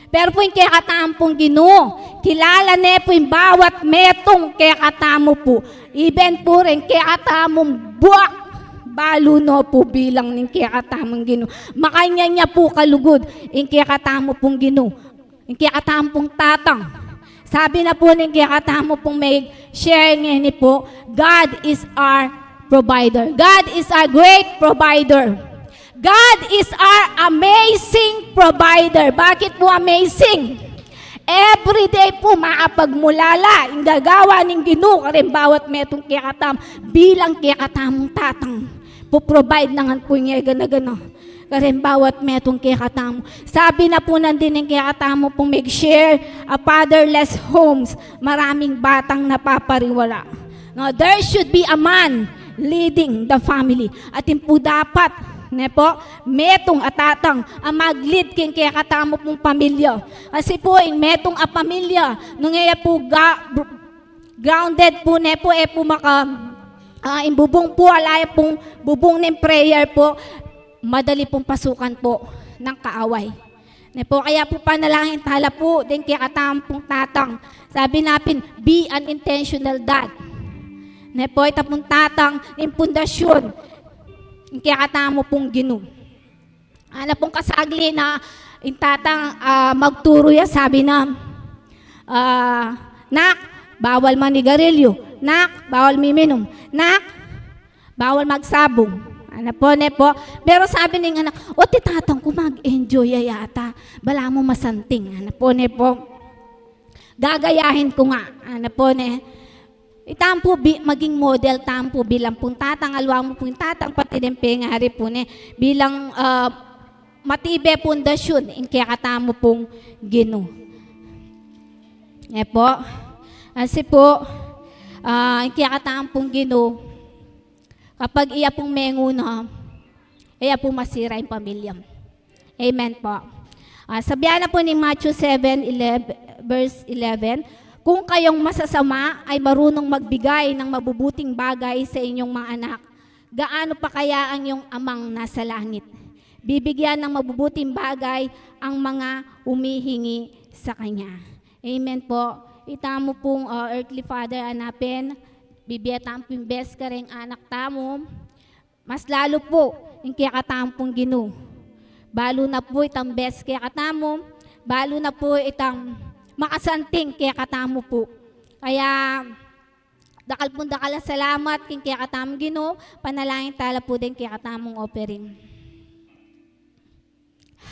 Pero po yung kaya katampong Ginoo, kilala ne po yung bawat metong kaya katamo po. Even po rin kaya katamong buwak, balo no po bilang ng kaya katamong Ginoo. Makanya niya po kalugod, yung kaya katamo pong Ginoo. Yung kaya katampong tatang. Sabi na po ng kaya katamo pong may share niya ni po, God is our provider. God is our great provider. God is our amazing provider. Bakit po amazing? Every day po maapagmulala, yung gagawa ng Ginoo, karin bawat metong kiyakatam, bilang kiyakatamong tatang, po-provide na nga po niya gana-gana. Karin bawat metong kiyakatam. Sabi na po nandun ng kiyakatam mo pong mag-share a fatherless homes, maraming batang napapariwala. No, there should be a man leading the family. At yun po dapat, ne po, metong atatang ang mag-lead king kaya katamo pong pamilya. Kasi po, yung metong a pamilya, nung ngayon po grounded po, ne po, po imbubong po, alaya pong bubong ng prayer po, madali pong pasukan po ng kaaway. Ne po, kaya po panalangin tala po, din kaya katamo pong tatang. Sabi natin, be an intentional dad. Ne po, itapong tatang, yung pundasyon, kaya katamo pong Ginoo. Ano pong kasagli na yung tatang magturo ya, sabi na, nak, bawal manigarilyo. Nak, bawal miminom. Nak, bawal magsabong. Ano po, ne po. Pero sabi ng anak, o ti tatang ko mag-enjoy yata. Bala mo masanting. Ano po, ne po. Gagayahin ko nga. Ano po, ne. Itampo maging model tampo bilang pong tatang, alwa mo pong tatang, pati din pengari po ne, bilang matibe pundasyon in kaya katamo pong Ginoo. Po. Kasi po, kaya katamo pong Ginoo, kapag iya pong menguna, iya pong masira yung pamilya. Amen po. Sabihan na po ni Matthew 7:11, verse 11, kung kayong masasama ay marunong magbigay ng mabubuting bagay sa inyong mga anak, gaano pa kaya ang iyong amang nasa langit? Bibigyan ng mabubuting bagay ang mga humihingi sa Kanya. Amen po. Itamo pong earthly father anapin, bibiyatan po yung best ka rin anak tamo, mas lalo po yung kaya katampong Ginoo. Balo na po itang best kaya katamo, balo na po itang makasanting kaya katamo po. Kaya dakal pong dakal na salamat king kaya katamong Ginoo, panalangin tala po din kaya katamong offering.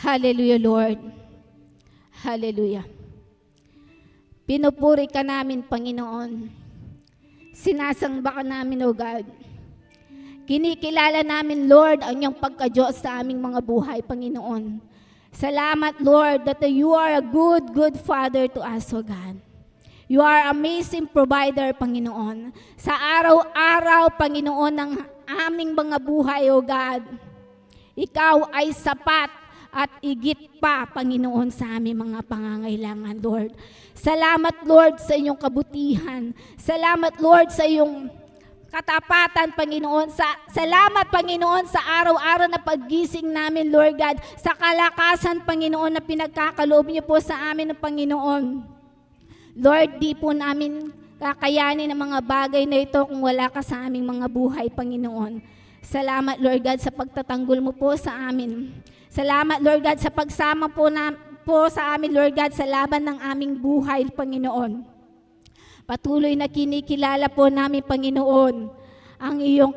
Hallelujah, Lord. Hallelujah. Pinupuri ka namin, Panginoon. Sinasamba ka namin, O God. Kinikilala namin, Lord, ang iyong pagka-Diyos sa aming mga buhay, Panginoon. Salamat, Lord, that you are a good, good Father to us, O God. You are amazing provider, Panginoon. Sa araw-araw, Panginoon, ng aming mga buhay, O God. Ikaw ay sapat at igit pa, Panginoon, sa aming mga pangangailangan, Lord. Salamat, Lord, sa inyong kabutihan. Salamat, Lord, sa iyong katapatan, Panginoon. Salamat, Panginoon, sa araw-araw na paggising namin, Lord God. Sa kalakasan, Panginoon, na pinagkakaloob niyo po sa amin ng Panginoon. Lord, di po namin kakayanin ang mga bagay na ito kung wala ka sa aming mga buhay, Panginoon. Salamat, Lord God, sa pagtatanggol mo po sa amin. Salamat, Lord God, sa pagsama po sa amin, Lord God, sa laban ng aming buhay, Panginoon. Patuloy na kinikilala po namin, Panginoon, ang iyong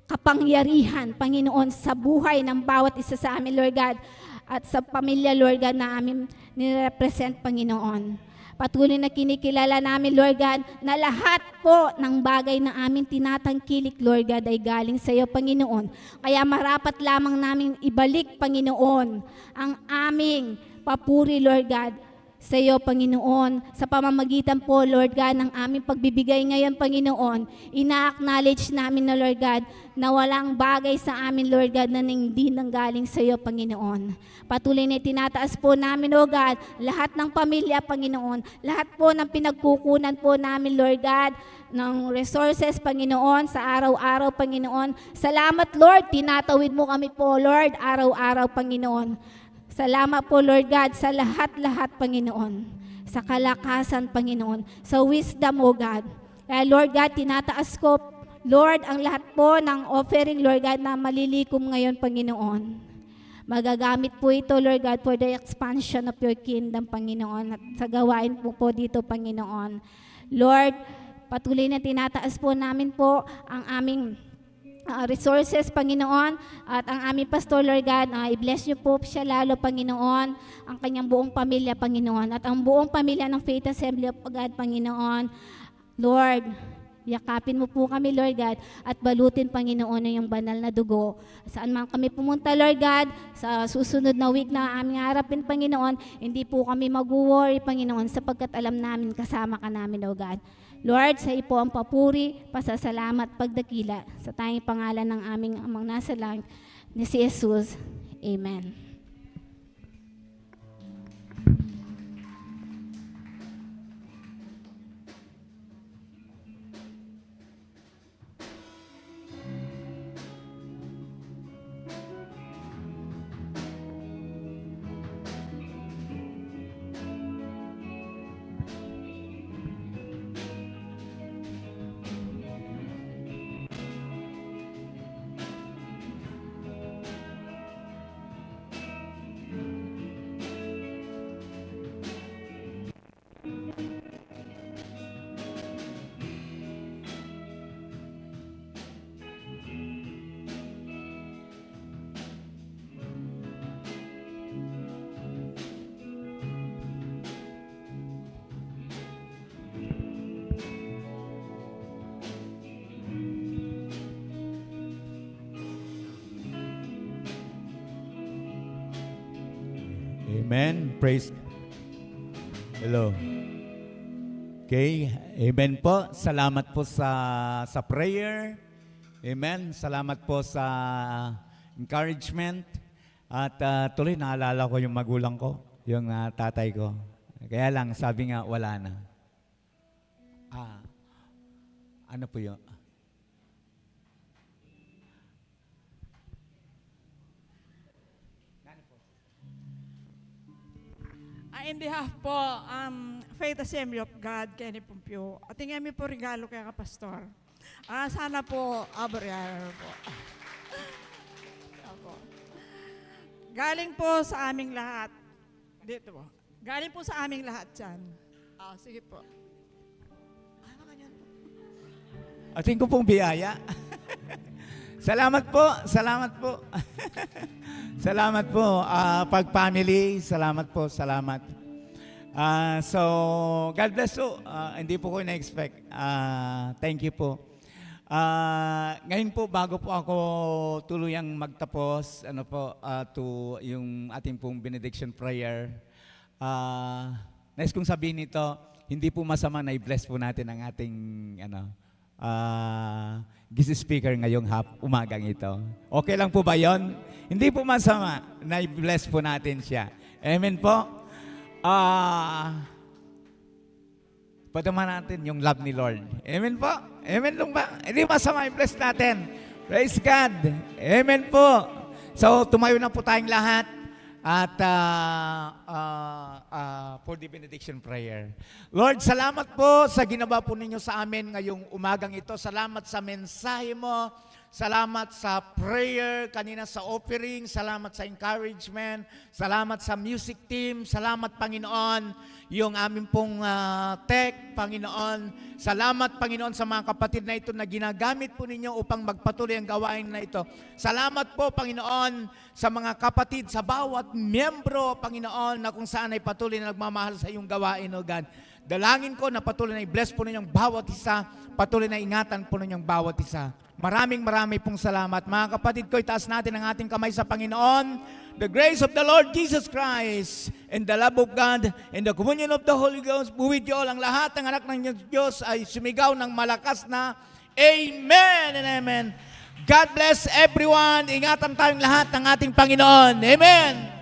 kapangyarihan, Panginoon, sa buhay ng bawat isa sa amin, Lord God, at sa pamilya, Lord God, na amin nirepresent, Panginoon. Patuloy na kinikilala namin, Lord God, na lahat po ng bagay na amin tinatangkilik, Lord God, ay galing sa iyo, Panginoon. Kaya marapat lamang namin ibalik, Panginoon, ang aming papuri, Lord God, sa iyo, Panginoon. Sa pamamagitan po, Lord God, ng aming pagbibigay ngayon, Panginoon, ina-acknowledge namin na, Lord God, na walang bagay sa amin, Lord God, na hindi nanggaling sa iyo, Panginoon. Patuloy na tinataas po namin, O God, lahat ng pamilya, Panginoon, lahat po ng pinagkukunan po namin, Lord God, ng resources, Panginoon, sa araw-araw, Panginoon. Salamat, Lord, tinatawid mo kami po, Lord, araw-araw, Panginoon. Salamat po, Lord God, sa lahat-lahat, Panginoon. Sa kalakasan, Panginoon. Sa wisdom, O God. Kaya, Lord God, tinataas ko, Lord, ang lahat po ng offering, Lord God, na malilikom ngayon, Panginoon. Magagamit po ito, Lord God, for the expansion of your kingdom, Panginoon, at sa gawain po dito, Panginoon. Lord, patuloy na tinataas po namin po ang aming resources, Panginoon, at ang aming pastor, Lord God, i-bless niyo po siya lalo, Panginoon, ang kanyang buong pamilya, Panginoon, at ang buong pamilya ng Faith Assembly of God, Panginoon. Lord, yakapin mo po kami, Lord God, at balutin, Panginoon, ng iyong banal na dugo. Saan man kami pumunta, Lord God, sa susunod na week na aming harapin, Panginoon, hindi po kami mag-worry, Panginoon, sapagkat alam namin kasama ka namin, O God. Lord, sa iyo po ang papuri, pasasalamat, pagdakila, sa tanging pangalan ng aming amang nasa langit, ni si Jesus. Amen. Amen. Praise. Hello. Okay. Amen po. Salamat po sa prayer. Amen. Salamat po sa encouragement. At tuloy naalala ko yung magulang ko, yung tatay ko. Kaya lang, sabi nga, wala na. Ano po yun? In behalf po, Faith Assembly of God, Kenny Pumpio, at tingin mi po regalo kay Kapastor. Sana po, abriar po. Opo. Galing po sa aming lahat. Dito po. Galing po sa aming lahat yan. Sige po. Ating ko pong biyaya. Salamat po, salamat po. Salamat po, pag-family, salamat po, salamat. So, God bless you. Hindi po ko na-expect. Thank you po. Ngayon po, bago po ako tuluyang magtapos, to yung ating pong benediction prayer, nais kong sabihin nito, hindi po masama na i-bless po natin ang ating, guest speaker ngayong umagang ito. Okay lang po ba yon? Hindi po masama na i-bless po natin siya. Amen po? Padama natin yung love ni Lord. Amen po? Amen lang ba? Hindi masama i-bless natin. Praise God. Amen po. So, tumayo na po tayong lahat at for the benediction prayer. Lord, salamat po sa ginawa po ninyo sa amin ngayong umagang ito. Salamat sa mensahe mo. Salamat sa prayer, kanina sa offering. Salamat sa encouragement. Salamat sa music team. Salamat, Panginoon, yung aming pong tech, Panginoon. Salamat, Panginoon, sa mga kapatid na ito na ginagamit po ninyo upang magpatuloy ang gawain na ito. Salamat po, Panginoon, sa mga kapatid, sa bawat miyembro, Panginoon, na kung saan ay patuloy na nagmamahal sa iyong gawain, O God. Dalangin ko na patuloy na i-bless po ninyong bawat isa, patuloy na ingatan po ninyong bawat isa. Maraming pong salamat. Mga kapatid ko, itaas natin ang ating kamay sa Panginoon. The grace of the Lord Jesus Christ and the love of God and the communion of the Holy Ghost be with you all. Ang lahat ng anak ng Diyos ay sumigaw ng malakas na Amen and Amen. God bless everyone. Ingatan tayong lahat ng ating Panginoon. Amen.